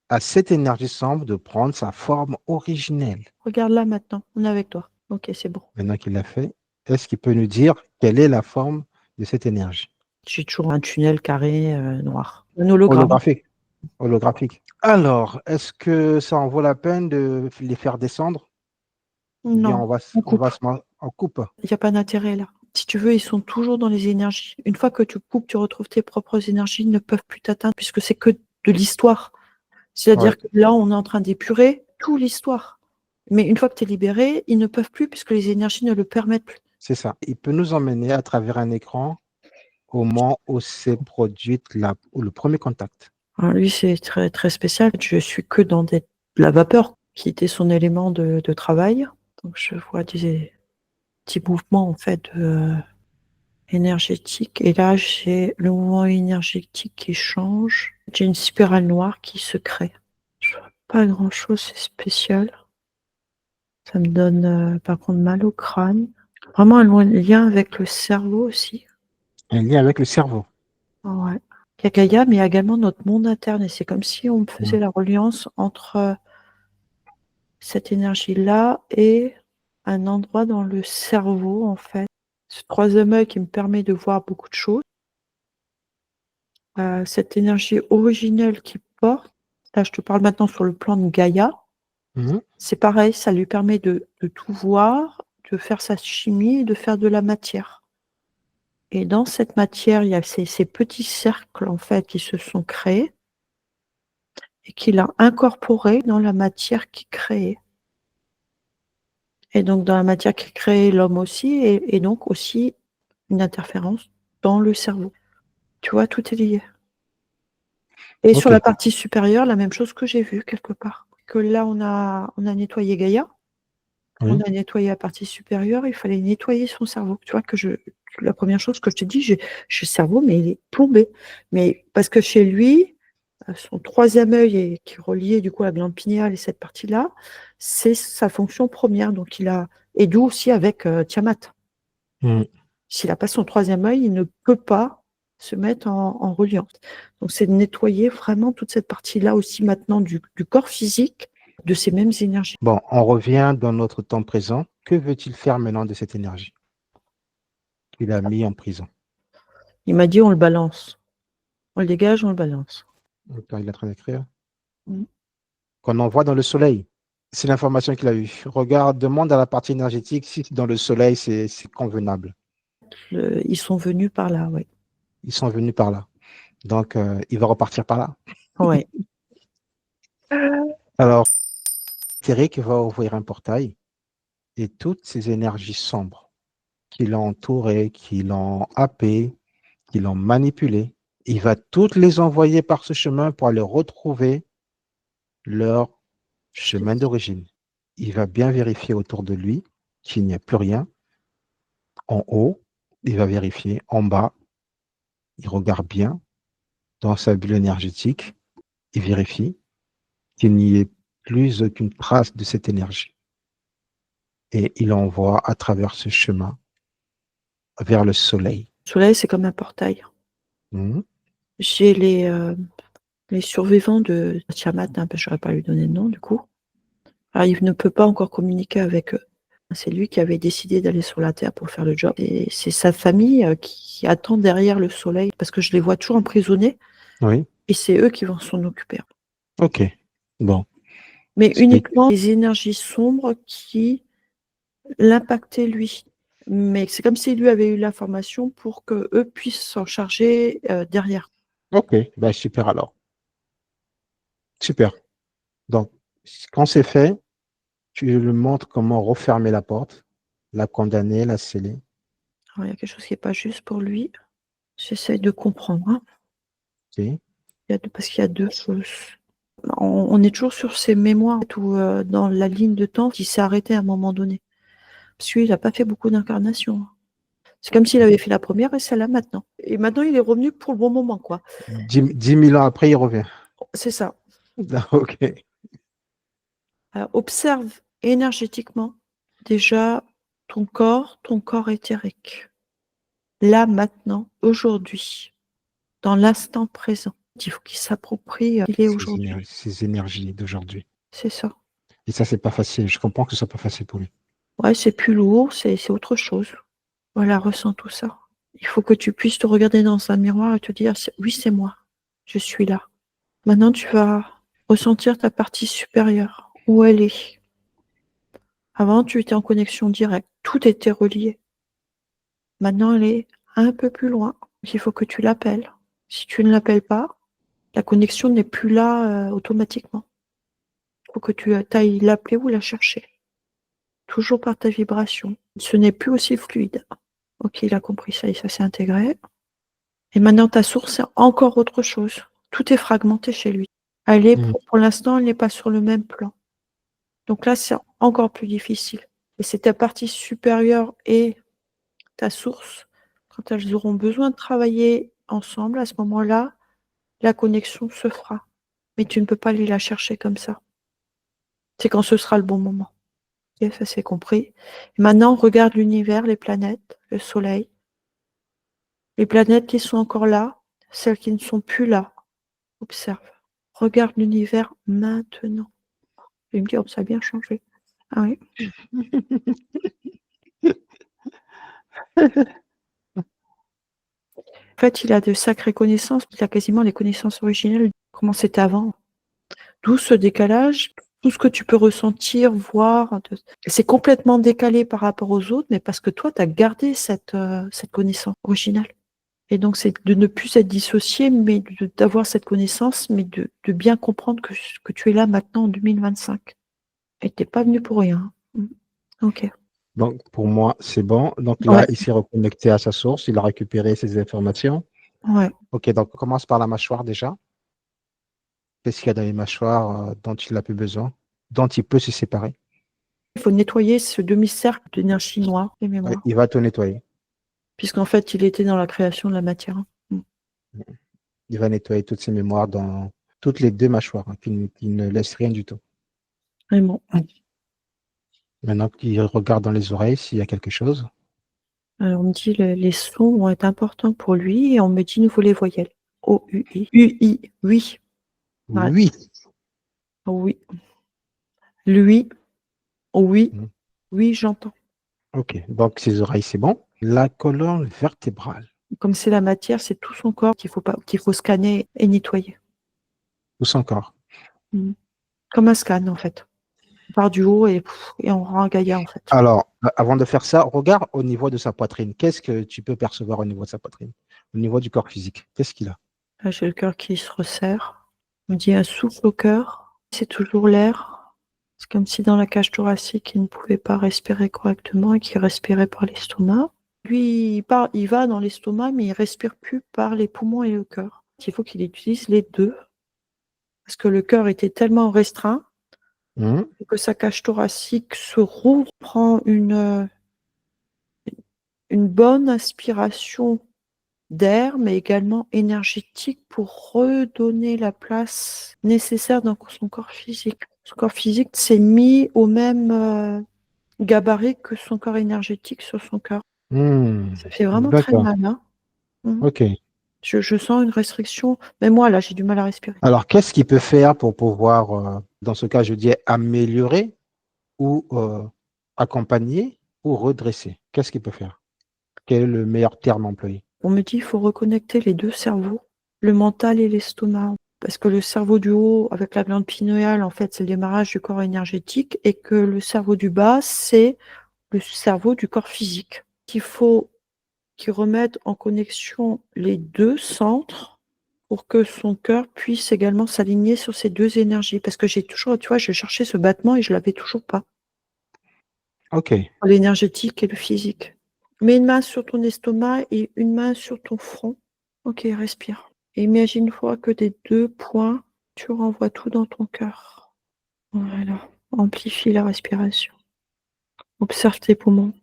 à cette énergie sombre de prendre sa forme originelle. Regarde là maintenant, on est avec toi. OK, c'est bon. Maintenant qu'il l'a fait, est-ce qu'il peut nous dire quelle est la forme de cette énergie? J'ai toujours un tunnel carré, noir. Un hologramme. Holographique. Holographique. Alors, est-ce que ça en vaut la peine de les faire descendre? Ou bien Non, on coupe. on coupe? Il y a pas d'intérêt là. Si tu veux, ils sont toujours dans les énergies. Une fois que tu coupes, tu retrouves tes propres énergies, ils ne peuvent plus t'atteindre puisque c'est que de l'histoire. C'est-à-dire Ouais, que là, on est en train d'épurer toute l'histoire. Mais une fois que tu es libéré, ils ne peuvent plus puisque les énergies ne le permettent plus. c'est ça. Il peut nous emmener à travers un écran au moment où s'est produite le premier contact. Alors lui, c'est très, très spécial. Je suis que dans de la vapeur qui était son élément de travail. Donc je vois des petits mouvements en fait énergétiques. Et là, j'ai le mouvement énergétique qui change. J'ai une spirale noire qui se crée. Je vois pas grand-chose, c'est spécial. Ça me donne par contre mal au crâne. Vraiment un lien avec le cerveau aussi. Un lien avec le cerveau. Ouais. Il y a Gaïa, mais il y a également notre monde interne. Et c'est comme si on faisait la reliance entre cette énergie-là et un endroit dans le cerveau, en fait. Ce troisième œil qui me permet de voir beaucoup de choses. Cette énergie originelle qu'il porte, là je te parle maintenant sur le plan de Gaïa, Mhm. c'est pareil, ça lui permet de tout voir, de faire sa chimie et de faire de la matière. Et dans cette matière, il y a ces petits cercles en fait qui se sont créés et qu'il a incorporés dans la matière qui créait. Et donc dans la matière qui crée l'homme aussi, et donc aussi une interférence dans le cerveau. Tu vois, tout est lié. Et sur Ok. la partie supérieure, la même chose que j'ai vue quelque part. Que là, on a nettoyé Gaïa, on Oui. a nettoyé la partie supérieure, il fallait nettoyer son cerveau. Tu vois, la première chose que je te dis, j'ai le cerveau, mais il est plombé. Mais parce que chez lui, son troisième œil qui est relié du coup à la glande pinéale et cette partie-là, c'est sa fonction première. Donc et d'où aussi avec Tiamat. Mhm. S'il n'a pas son troisième œil, il ne peut pas se mettre en reliance. Donc c'est de nettoyer vraiment toute cette partie-là aussi maintenant du corps physique, de ces mêmes énergies. Bon, on revient dans notre temps présent. Que veut-il faire maintenant de cette énergie qu'il a mis en prison? Il m'a dit on le balance. On le dégage, on le balance. Quand il est en train d'écrire. Mm. Qu'on envoie dans le soleil. C'est l'information qu'il a eue. Regarde, demande à la partie énergétique si dans le soleil, c'est convenable. Ils sont venus par là, oui. Ils sont venus par là. Donc, il va repartir par là. Ouais. Alors, Eric va ouvrir un portail et toutes ces énergies sombres qui l'ont entouré, qui l'ont happé, qui l'ont manipulé, il va toutes les envoyer par ce chemin pour aller retrouver leur chemin d'origine. Il va bien vérifier autour de lui qu'il n'y a plus rien. En haut, il va vérifier. En bas, il regarde bien dans sa bulle énergétique. Il vérifie qu'il n'y ait plus aucune trace de cette énergie. Et il envoie à travers ce chemin vers le soleil. Le soleil, c'est comme un portail. Mhm. J'ai les survivants de Tiamat, hein, je n'aurais pas lui donner de nom du coup. Alors, il ne peut pas encore communiquer avec eux. C'est lui qui avait décidé d'aller sur la Terre pour faire le job. Et c'est sa famille qui attend derrière le soleil, parce que je les vois toujours emprisonnés, Oui, et c'est eux qui vont s'en occuper. ok. Bon. Mais Ce qui est- uniquement les énergies sombres qui l'impactaient lui. Mais c'est comme si lui avait eu l'information pour qu'eux puissent s'en charger derrière. Ok, ben super alors. Super. Donc, quand c'est fait, tu lui montres comment refermer la porte, la condamner, la sceller. Alors, il y a quelque chose qui n'est pas juste pour lui. J'essaie de comprendre. Hein. Ok. Parce qu'il y a deux choses. On est toujours sur ses mémoires ou dans la ligne de temps qui s'est arrêtée à un moment donné. Parce qu'il n'a pas fait beaucoup d'incarnations. C'est comme s'il avait fait la première et celle-là maintenant. Et maintenant, il est revenu pour le bon moment, quoi. 10 000 ans après, il revient. C'est ça. Ok. Observe énergétiquement déjà ton corps éthérique. Là, maintenant, aujourd'hui, dans l'instant présent. Il faut qu'il s'approprie qui il est aujourd'hui. Ces énergies d'aujourd'hui. C'est ça. Et ça, c'est pas facile. Je comprends que ce soit pas facile pour lui. Ouais, c'est plus lourd, c'est autre chose. Voilà, ressens tout ça. Il faut que tu puisses te regarder dans un miroir et te dire, oui, c'est moi. Je suis là. Maintenant, tu vas ressentir ta partie supérieure, où elle est. Avant, tu étais en connexion directe. Tout était relié. Maintenant, elle est un peu plus loin. Il faut que tu l'appelles. Si tu ne l'appelles pas, la connexion n'est plus là automatiquement. Il faut que tu ailles l'appeler ou la chercher. Toujours par ta vibration. Ce n'est plus aussi fluide. Ok, il a compris ça et ça s'est intégré. Et maintenant, ta source, c'est encore autre chose. Tout est fragmenté chez lui. Pour l'instant, elle n'est pas sur le même plan. Donc là, c'est encore plus difficile. Et c'est ta partie supérieure et ta source. Quand elles auront besoin de travailler ensemble, à ce moment-là, la connexion se fera. Mais tu ne peux pas aller la chercher comme ça. C'est quand ce sera le bon moment. Ok, ça c'est compris. Et maintenant, regarde l'univers, les planètes, le soleil. Les planètes qui sont encore là, celles qui ne sont plus là. Observe. Regarde l'univers maintenant. Je vais me dire, ça a bien changé. Ah oui. En fait, il a de sacrées connaissances. Il a quasiment les connaissances originelles. Comment c'était avant. D'où ce décalage. Tout ce que tu peux ressentir, voir. C'est complètement décalé par rapport aux autres, mais parce que toi, tu as gardé cette connaissance originale. Et donc, c'est de ne plus être dissocié, mais d'avoir cette connaissance, mais de bien comprendre que tu es là maintenant en 2025. Et tu n'es pas venu pour rien. Ok. Donc, pour moi, c'est bon. Donc là, Ouais. il s'est reconnecté à sa source. Il a récupéré ses informations. Ouais. Ok, donc on commence par la mâchoire déjà. Qu'est-ce qu'il y a dans les mâchoires dont il n'a plus besoin, dont il peut se séparer? Il faut nettoyer ce demi-cercle d'énergie noire des Ouais, mémoires. il va tout nettoyer. Puisqu'en fait, il était dans la création de la matière. Il va nettoyer toutes ses mémoires dans toutes les deux mâchoires, hein, qu'il ne laisse rien du tout. Vraiment. Maintenant qu'il regarde dans les oreilles s'il y a quelque chose. Alors, on me dit les sons vont être importants pour lui et on me dit nouveau les voyelles. O-U-I. U-I. Oui. Ouais. Oui. Oui. Lui. Oui. Mm. Oui, j'entends. Ok, donc ses oreilles, c'est bon. La colonne vertébrale, Comme c'est la matière, c'est tout son corps qu'il faut scanner et nettoyer. tout son corps. Comme un scan, en fait. On part du haut et on rend un gaillard, en fait. Alors, avant de faire ça, regarde au niveau de sa poitrine. Qu'est-ce que tu peux percevoir au niveau de sa poitrine? Au niveau du corps physique, qu'est-ce qu'il a? Là, j'ai le cœur qui se resserre. On me dit un souffle au cœur. C'est toujours l'air. C'est comme si dans la cage thoracique, il ne pouvait pas respirer correctement et qu'il respirait par l'estomac. Lui, il va dans l'estomac, mais il respire plus par les poumons et le cœur. Il faut qu'il utilise les deux. Parce que le cœur était tellement restreint Mhm. que sa cage thoracique se rouvre, prend une bonne inspiration d'air, mais également énergétique pour redonner la place nécessaire dans son corps physique. Son corps physique s'est mis au même gabarit que son corps énergétique sur son cœur. Hmm. Ça fait vraiment très D'accord. mal, hein. Ok. Je sens une restriction. Mais moi, là, j'ai du mal à respirer. Alors, qu'est-ce qu'il peut faire pour pouvoir, dans ce cas, je dis améliorer ou accompagner ou redresser? Qu'est-ce qu'il peut faire? Quel est le meilleur terme employé? On me dit qu'il faut reconnecter les deux cerveaux, le mental et l'estomac. Parce que le cerveau du haut, avec la glande pinéale, en fait, c'est le démarrage du corps énergétique, et que le cerveau du bas, c'est le cerveau du corps physique. Il faut qu'il remette en connexion les deux centres pour que son cœur puisse également s'aligner sur ces deux énergies. Parce que j'ai toujours, tu vois, je cherchais ce battement et je l'avais toujours pas. Ok. L'énergétique et le physique. Mets une main sur ton estomac et une main sur ton front. Ok, respire. Et imagine une fois que des deux points, tu renvoies tout dans ton cœur. Voilà. Amplifie la respiration. Observe tes poumons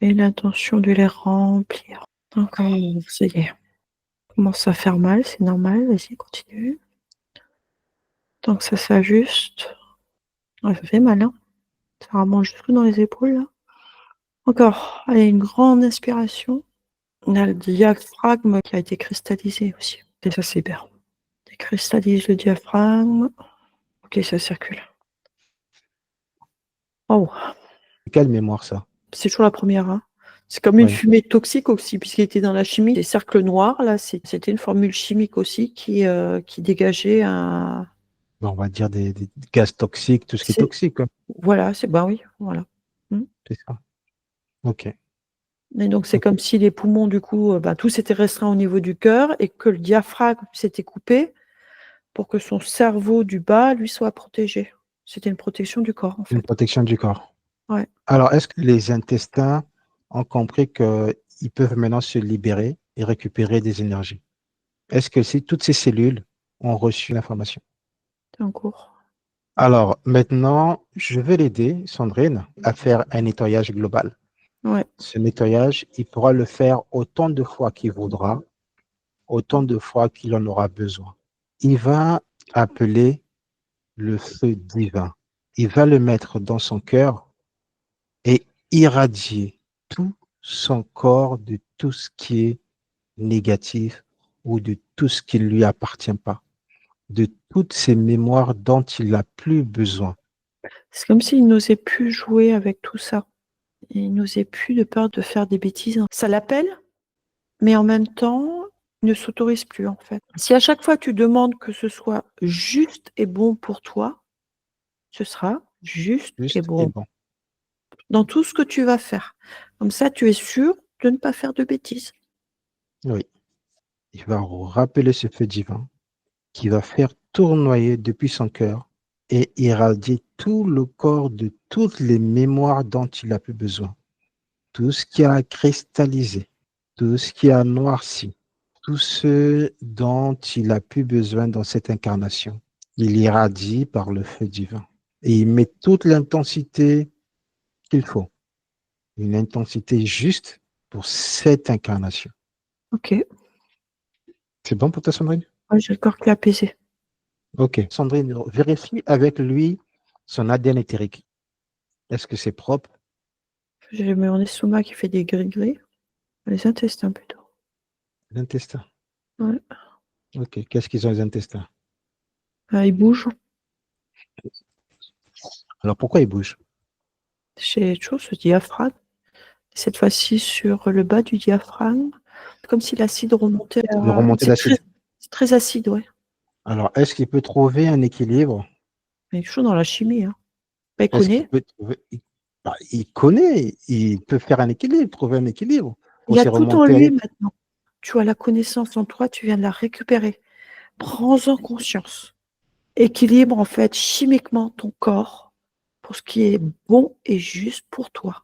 et l'intention de les remplir. Encore, ça y est. Commence à faire mal, c'est normal. Vas-y, continue. Tant que ça s'ajuste. Ouais, ça fait mal, hein. Ça remonte jusque dans les épaules, là. Encore. Allez, une grande inspiration. On a le diaphragme qui a été cristallisé aussi. Et ça, c'est bien. Décristallise le diaphragme. Ok, ça circule. Oh, Quelle mémoire ça? c'est toujours la première, hein. C'est comme une Oui. fumée toxique aussi, puisqu'il était dans la chimie. Les cercles noirs, là, c'était une formule chimique aussi qui dégageait un. Bon, on va dire des gaz toxiques, tout ce qui est C'est, toxique, quoi. voilà, c'est ben oui, voilà. C'est ça. Ok. Et donc, c'est Ok. comme si les poumons, du coup, tout s'était restreint au niveau du cœur et que le diaphragme s'était coupé pour que son cerveau du bas, lui, soit protégé. C'était une protection du corps, en Une fait. protection du corps. Ouais. Alors, est-ce que les intestins ont compris qu'ils peuvent maintenant se libérer et récupérer des énergies? Est-ce que si toutes ces cellules ont reçu l'information? C'est en cours. Alors, maintenant, je vais l'aider, Sandrine, à faire un nettoyage global. Ouais. Ce nettoyage, il pourra le faire autant de fois qu'il voudra, autant de fois qu'il en aura besoin. Il va appeler le feu divin. Il va le mettre dans son cœur et irradier tout son corps de tout ce qui est négatif ou de tout ce qui ne lui appartient pas, de toutes ces mémoires dont il n'a plus besoin. C'est comme s'il n'osait plus jouer avec tout ça. Il n'osait plus de peur de faire des bêtises. Ça l'appelle, mais en même temps, il ne s'autorise plus, en fait. Si à chaque fois tu demandes que ce soit juste et bon pour toi, ce sera juste et Juste et bon bon. dans tout ce que tu vas faire. Comme ça, tu es sûr de ne pas faire de bêtises. Oui. Il va rappeler ce feu divin qui va faire tournoyer depuis son cœur et irradier tout le corps de toutes les mémoires dont il a plus besoin. Tout ce qui a cristallisé, tout ce qui a noirci, tout ce dont il a plus besoin dans cette incarnation. Il irradie par le feu divin et il met toute l'intensité qu'il faut, une intensité juste pour cette incarnation. Ok. C'est bon pour toi, Sandrine? Ouais, j'ai le corps qui est apaisé. Ok. Sandrine, vérifie avec lui son ADN éthérique. Est-ce que c'est propre? J'ai mon estomac qui fait des gris-gris. Les intestins plutôt. L'intestin. Ouais. Ok. Qu'est-ce qu'ils ont les intestins? Ils bougent. Alors pourquoi ils bougent? J'ai toujours ce diaphragme. Cette fois-ci sur le bas du diaphragme. Comme si l'acide remontait. Le remontée d'acide. C'est très acide, ouais. Alors, est-ce qu'il peut trouver un équilibre? Mais toujours dans la chimie, hein. Il Est-ce qu'il connaît. peut trouver... il connaît, il peut faire un équilibre, trouver un équilibre Il pour y a ces tout en lui remontées. maintenant. Tu as la connaissance en toi, tu viens de la récupérer. Prends-en conscience. Équilibre en fait chimiquement ton corps pour ce qui est bon et juste pour toi.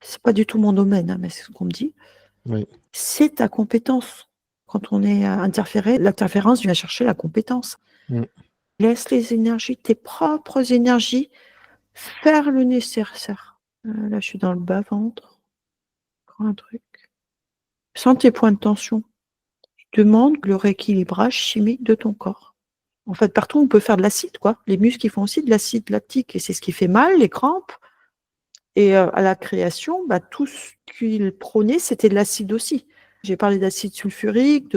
C'est pas du tout mon domaine, hein, mais c'est ce qu'on me dit. Oui. C'est ta compétence. Quand on est interféré, l'interférence vient chercher la compétence. Mm. Laisse les énergies, tes propres énergies, faire le nécessaire. Là, je suis dans le bas-ventre. Encore un truc. Sens tes points de tension. Demande le rééquilibrage chimique de ton corps. En fait, partout, on peut faire de l'acide, quoi. Les muscles, ils font aussi de l'acide lactique, et c'est ce qui fait mal, les crampes. Et à la création, tout ce qu'il prônait, c'était de l'acide aussi. J'ai parlé d'acide sulfurique,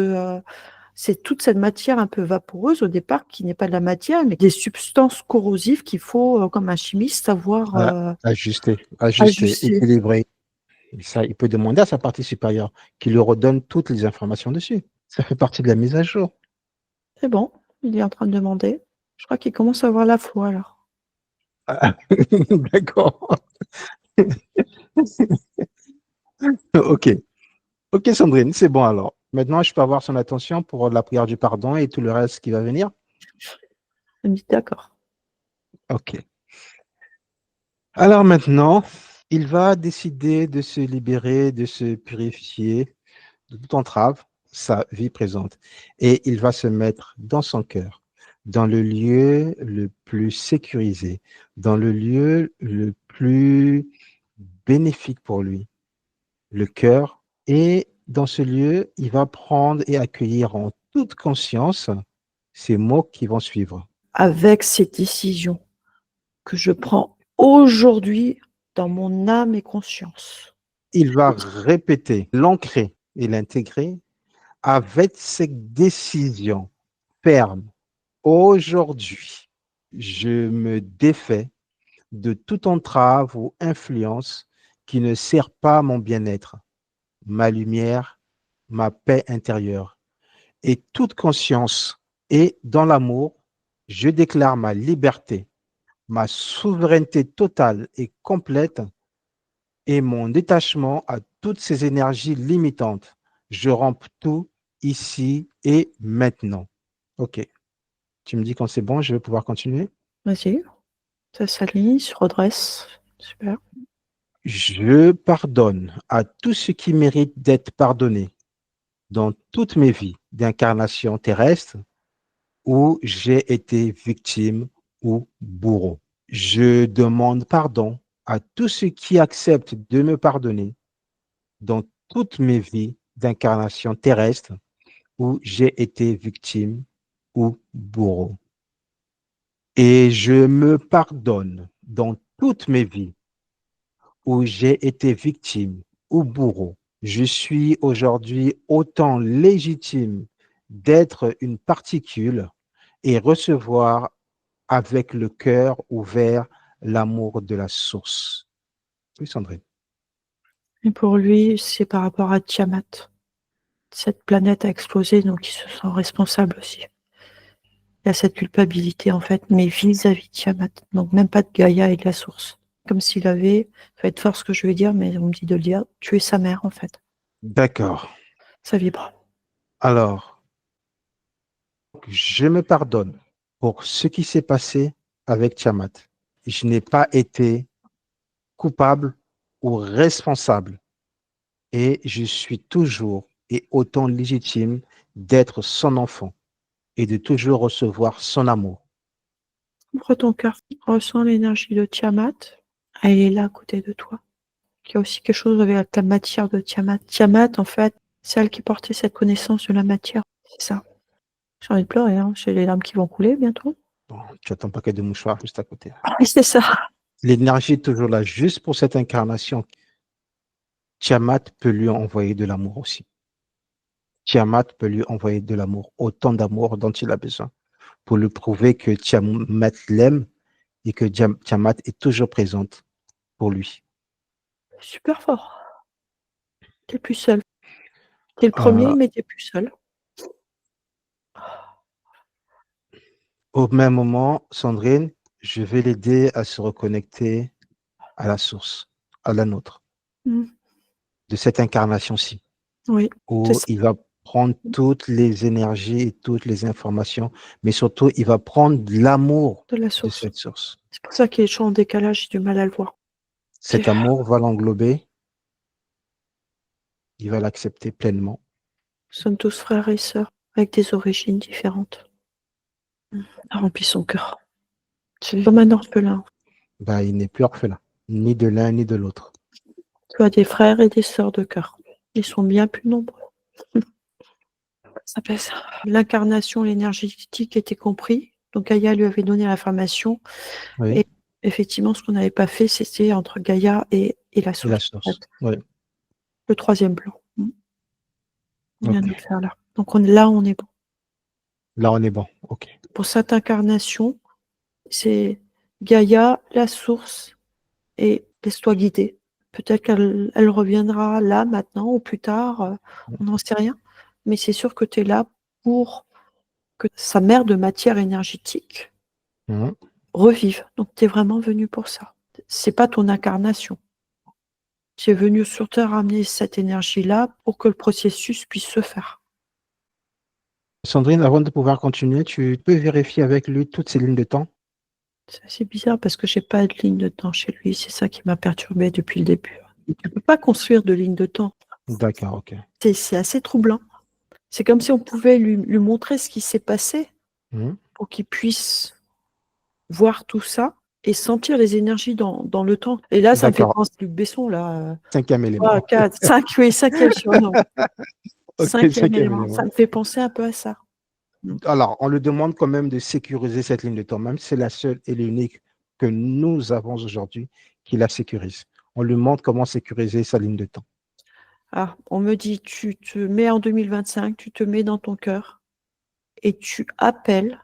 c'est toute cette matière un peu vaporeuse au départ, qui n'est pas de la matière, mais des substances corrosives qu'il faut, comme un chimiste, savoir Ajuster, ajuster. équilibrer. Et ça, il peut demander à sa partie supérieure qu'il lui redonne toutes les informations dessus. Ça fait partie de la mise à jour. C'est bon, il est en train de demander. Je crois qu'il commence à avoir la foi, alors. D'accord. Ok. Ok, Sandrine, c'est bon alors. Maintenant, je peux avoir son attention pour la prière du pardon et tout le reste qui va venir? Elle me dit d'accord. Ok. Alors maintenant, il va décider de se libérer, de se purifier de toute entrave, sa vie présente. Et il va se mettre dans son cœur, dans le lieu le plus sécurisé, dans le lieu le plus bénéfique pour lui, le cœur. Et dans ce lieu, il va prendre et accueillir en toute conscience ces mots qui vont suivre. Avec ces décisions que je prends aujourd'hui dans mon âme et conscience. Il va répéter, l'ancrer et l'intégrer avec cette décision ferme. Aujourd'hui, je me défais de toute entrave ou influence qui ne sert pas mon bien-être, ma lumière, ma paix intérieure. Et toute conscience et dans l'amour, je déclare ma liberté, ma souveraineté totale et complète et mon détachement à toutes ces énergies limitantes. Je romps tout ici et maintenant. OK. Tu me dis quand c'est bon, je vais pouvoir continuer. Vas-y, ça s'aligne, se redresse. Super. Je pardonne à tout ce qui mérite d'être pardonné dans toutes mes vies d'incarnation terrestre où j'ai été victime ou bourreau. Je demande pardon à tous ceux qui acceptent de me pardonner dans toutes mes vies d'incarnation terrestre où j'ai été victime ou bourreau. Et je me pardonne dans toutes mes vies où j'ai été victime ou bourreau. Je suis aujourd'hui autant légitime d'être une particule et recevoir avec le cœur ouvert l'amour de la source. Oui, Sandrine. Et pour lui, c'est par rapport à Tiamat. Cette planète a explosé, donc il se sent responsable aussi. Il y a cette culpabilité, en fait, mais vis-à-vis de Tiamat. Donc même pas de Gaïa et de la source. Comme s'il avait, ça va être fort ce que je vais dire, mais on me dit de le dire, tuer sa mère, en fait. D'accord. Ça vibre. Alors, je me pardonne pour ce qui s'est passé avec Tiamat. Je n'ai pas été coupable ou responsable et je suis toujours et autant légitime d'être son enfant et de toujours recevoir son amour. Ouvre ton cœur, ressens l'énergie de Tiamat. Elle est là à côté de toi. Il y a aussi quelque chose avec la matière de Tiamat. Tiamat, en fait, c'est elle qui portait cette connaissance de la matière. C'est ça. J'ai envie de pleurer, hein. J'ai les larmes qui vont couler bientôt. Bon, tu as ton paquet de mouchoirs juste à côté. Oui, c'est ça. L'énergie est toujours là, juste pour cette incarnation. Tiamat peut lui envoyer de l'amour aussi. Tiamat peut lui envoyer de l'amour, autant d'amour dont il a besoin, pour lui prouver que Tiamat l'aime et que Tiamat est toujours présente pour lui. Super fort. T'es plus seul. T'es le premier, Euh, mais t'es plus seul. Au même moment, Sandrine, je vais l'aider à se reconnecter à la source, à la nôtre, Mm. de cette incarnation-ci, Oui, c'est où ça. il va prendre toutes les énergies et toutes les informations, mais surtout, il va prendre l'amour De la de source. cette source. C'est pour ça qu'il est toujours en décalage, j'ai du mal à le voir. Cet amour va l'englober, il va l'accepter pleinement. Nous sommes tous frères et sœurs, avec des origines différentes. a rempli son cœur. C'est comme un orphelin. Bah, il n'est plus orphelin, ni de l'un ni de l'autre. Tu as des frères et des sœurs de cœur. Ils sont bien plus nombreux. Ça pèse. L'incarnation, l'énergétique était compris. Donc Gaïa lui avait donné l'information. Oui, Et effectivement, ce qu'on n'avait pas fait, c'était entre Gaïa et la et la source. source. Oui, Le troisième plan. On vient de ok. le faire là. Donc là, on est bon. Là, on est bon. Ok. Pour cette incarnation, c'est Gaïa, la source, et laisse-toi guider. Peut-être qu'elle reviendra là, maintenant, ou plus tard, on n'en sait rien. Mais c'est sûr que tu es là pour que sa mère de matière énergétique Mhm. revive. Donc tu es vraiment venu pour ça. C'est pas ton incarnation. Tu es venu sur Terre amener cette énergie-là pour que le processus puisse se faire. Sandrine, avant de pouvoir continuer, tu peux vérifier avec lui toutes ces lignes de temps? C'est assez bizarre parce que j'ai pas de ligne de temps chez lui. C'est ça qui m'a perturbée depuis le début. Tu peux pas construire de ligne de temps. D'accord, ok. C'est assez troublant. C'est comme si on pouvait lui montrer ce qui s'est passé Mhm. pour qu'il puisse voir tout ça et sentir les énergies dans le temps. Et là, ça me fait D'accord. penser à Luc Besson, là. 5e 3, élément. 4, 5, oui, 5e surnom. Ok, 5e 5e élément. Ça élément. me fait penser un peu à ça. Alors, on lui demande quand même de sécuriser cette ligne de temps, même si c'est la seule et l'unique que nous avons aujourd'hui qui la sécurise. On lui montre comment sécuriser sa ligne de temps. Ah, on me dit, tu te mets en 2025, tu te mets dans ton cœur et tu appelles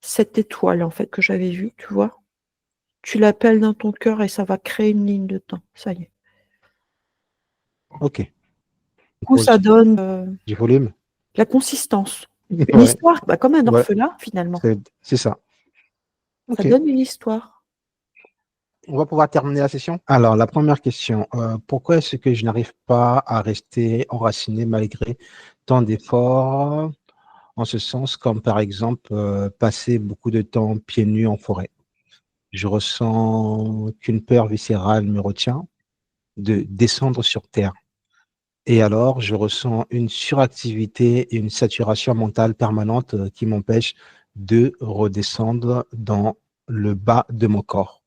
cette étoile, en fait, que j'avais vue, tu vois. Tu l'appelles dans ton cœur et ça va créer une ligne de temps. Ça y est. Ok. Du coup, ça donne Du volume? la consistance. Une Ouais, histoire, comme un ouais, orphelin, finalement. c'est ça. Ça Ok. donne une histoire. On va pouvoir terminer la session. Alors, la première question, pourquoi est-ce que je n'arrive pas à rester enraciné malgré tant d'efforts, en ce sens, comme par exemple passer beaucoup de temps pieds nus en forêt? Je ressens qu'une peur viscérale me retient de descendre sur Terre. Et alors, je ressens une suractivité et une saturation mentale permanente qui m'empêche de redescendre dans le bas de mon corps.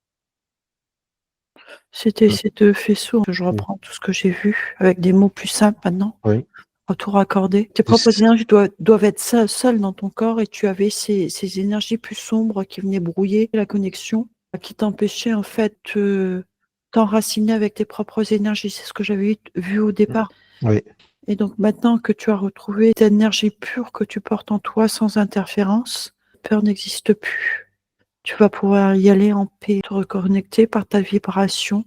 C'était ces deux faisceaux que je Oui. reprends tout ce que j'ai vu avec des mots plus simples maintenant. Oui. Retour accordé. Tes propres énergies doivent être seules dans ton corps et tu avais ces énergies plus sombres qui venaient brouiller la connexion, qui t'empêchaient en fait de t'enraciner avec tes propres énergies. C'est ce que j'avais vu au départ. Oui. Et donc maintenant que tu as retrouvé cette énergie pure que tu portes en toi sans interférence, la peur n'existe plus. Tu vas pouvoir y aller en paix, te reconnecter par ta vibration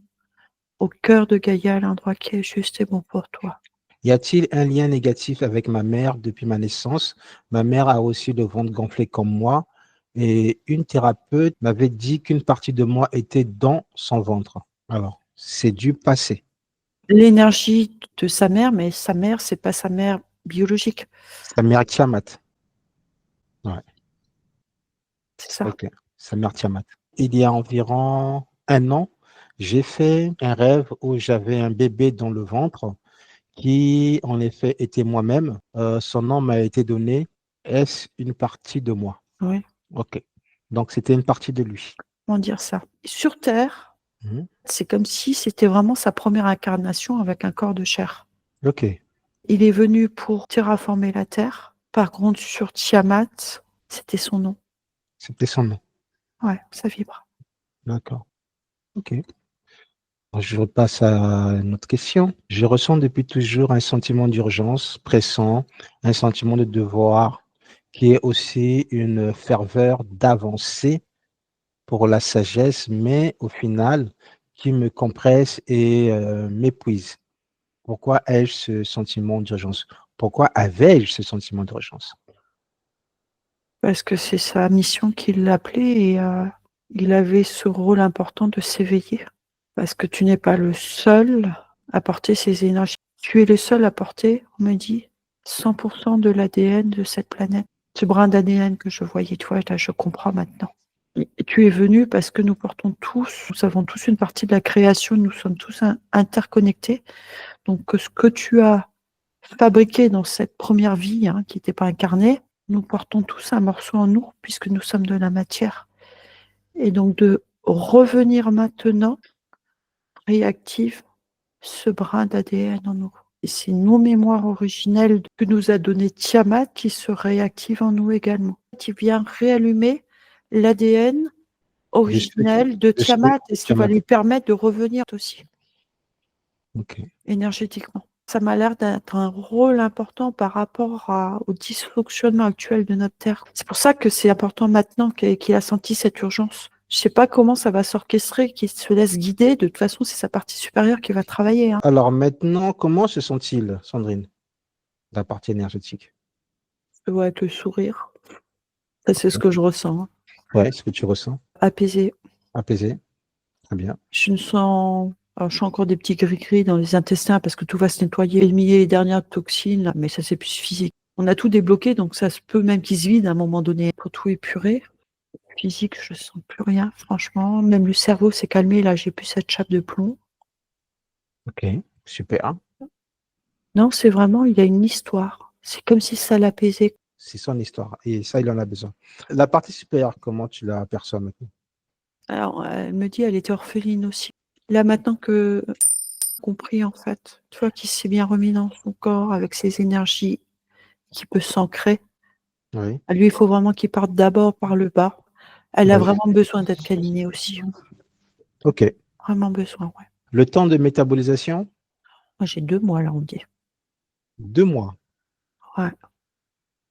au cœur de Gaïa, à l'endroit qui est juste et bon pour toi. Y a-t-il un lien négatif avec ma mère depuis ma naissance? Ma mère a aussi le ventre gonflé comme moi et une thérapeute m'avait dit qu'une partie de moi était dans son ventre. Alors, c'est du passé. L'énergie de sa mère, mais sa mère, c'est pas sa mère biologique. Sa mère Tiamat. Ouais, C'est ça. ok. Sa mère Tiamat. Il y a environ 1 an, j'ai fait un rêve où j'avais un bébé dans le ventre qui, en effet, était moi-même. Son nom m'a été donné. Est-ce une partie de moi? Oui, Ok. Donc, c'était une partie de lui. comment dire ça? Sur Terre, Mhm. c'est comme si c'était vraiment sa première incarnation avec un corps de chair. Ok. Il est venu pour terraformer la Terre. Par contre, sur Tiamat, c'était son nom. C'était son nom. Ouais, ça vibre. D'accord. Ok. Je repasse à une autre question. Je ressens depuis toujours un sentiment d'urgence pressant, un sentiment de devoir qui est aussi une ferveur d'avancer pour la sagesse, mais au final, qui me compresse et m'épuise. Pourquoi ai-je ce sentiment d'urgence? Pourquoi avais-je ce sentiment d'urgence? Parce que c'est sa mission qui l'appelait et il avait ce rôle important de s'éveiller. Parce que tu n'es pas le seul à porter ces énergies. Tu es le seul à porter, on me dit, 100% de l'ADN de cette planète. Ce brin d'ADN que je voyais, tu vois, là, je comprends maintenant. Et tu es venu parce que nous portons tous, nous avons tous une partie de la création, nous sommes tous interconnectés. Donc, ce que tu as fabriqué dans cette première vie, qui n'était pas incarnée, Nous portons tous un morceau en nous, puisque nous sommes de la matière. Et donc de revenir maintenant réactive ce brin d'ADN en nous. Et c'est nos mémoires originelles que nous a donné Tiamat qui se réactivent en nous également. Qui vient réallumer l'ADN originel de de ce Tiamat et ce qui va Tiamat. lui permettre de revenir aussi Ok. énergétiquement. Ça m'a l'air d'être un rôle important par rapport au dysfonctionnement actuel de notre Terre. C'est pour ça que c'est important maintenant qu'il a senti cette urgence. Je ne sais pas comment ça va s'orchestrer, qu'il se laisse guider. De toute façon, c'est sa partie supérieure qui va travailler. Hein. Alors maintenant, comment se sent-il, Sandrine, la partie énergétique? Je vois avec le sourire. Ça, c'est ce que je ressens. Hein. Ouais, ce que tu ressens, Apaisé. apaisé, très bien. Je me sens... Alors, je sens encore des petits gris-gris dans les intestins parce que tout va se nettoyer, éliminer les dernières toxines, là, mais ça, c'est plus physique. On a tout débloqué, donc ça se peut même qu'il se vide à un moment donné pour tout épurer. Physique, je sens plus rien, franchement. Même le cerveau s'est calmé, là, j'ai plus cette chape de plomb. Ok, super. Non, c'est vraiment, il y a une histoire. C'est comme si ça l'apaisait. C'est son histoire et ça, il en a besoin. La partie supérieure, comment tu la perçois maintenant? Alors, elle me dit, elle était orpheline aussi. Là, maintenant que compris, en fait, tu vois, qu'il s'est bien remis dans son corps avec ses énergies, qui peut s'ancrer. Oui. À lui, il faut vraiment qu'il parte d'abord par le bas. Elle a Oui. vraiment besoin d'être câlinée aussi. Ok. Vraiment besoin, ouais. Le temps de métabolisation, Moi, j'ai 2 mois, là, on dit. 2 mois. Ouais.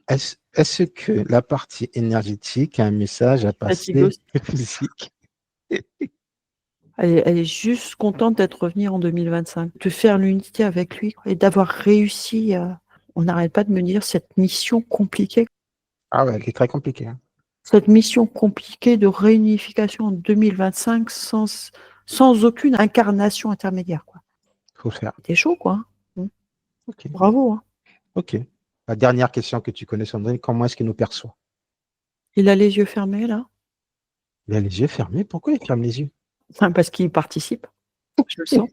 Est-ce que la partie énergétique a un message à Fatigue passer aussi. physique? Elle est juste contente d'être revenue en 2025, de faire l'unité avec lui quoi, et d'avoir réussi. On n'arrête pas de me dire cette mission compliquée. Ah ouais, qui est très compliqué. Hein. Cette mission compliquée de réunification en 2025 sans aucune incarnation intermédiaire. Quoi. Faut faire. C'était chaud, quoi. Hein. Ok. Bravo. Hein. Ok. La dernière question que tu connais, Sandrine, comment est-ce qu'il nous perçoit? Il a les yeux fermés, là, Il a les yeux fermés. Pourquoi il ferme les yeux? parce qu'il participe. Je le sens.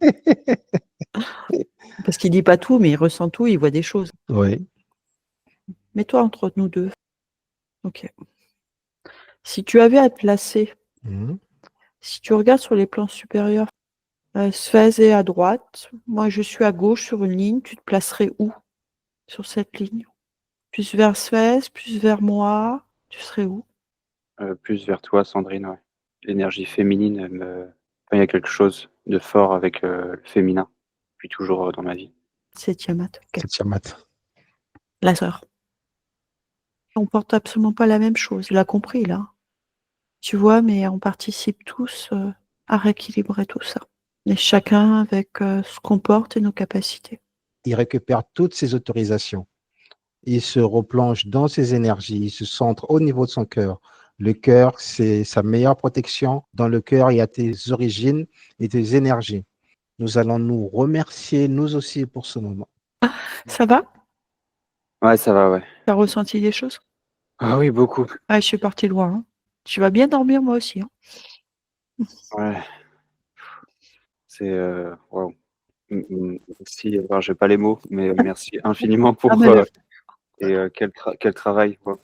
Parce qu'il dit pas tout, mais il ressent tout, il voit des choses. Oui. Mets-toi entre nous deux. Ok. Si tu avais à te placer, Mhm. si tu regardes sur les plans supérieurs, Suez est à droite, moi je suis à gauche sur une ligne, tu te placerais où sur cette ligne? Plus vers Suez, plus vers moi, tu serais où? Plus vers toi, Sandrine, ouais. L'énergie féminine, enfin, il y a quelque chose de fort avec le féminin, depuis toujours dans ma vie. C'est Tiamat, ok. C'est Tiamat. La sœur. On porte absolument pas la même chose, il a compris là. Tu vois, mais on participe tous à rééquilibrer tout ça. Et chacun avec ce qu'on porte et nos capacités. Il récupère toutes ses autorisations. Il se replonge dans ses énergies. Il se centre au niveau de son cœur. Le cœur, c'est sa meilleure protection. Dans le cœur, il y a tes origines et tes énergies. Nous allons nous remercier, nous aussi, pour ce moment. Ça va? Ouais, ça va, ouais. T'as ressenti des choses? Ah oui, beaucoup. Ouais, je suis partie loin. Hein. Tu vas bien dormir moi aussi. Hein. Ouais, c'est waouh. Merci, alors j'ai pas les mots, mais merci infiniment Ah, pour mais et quel travail, quoi.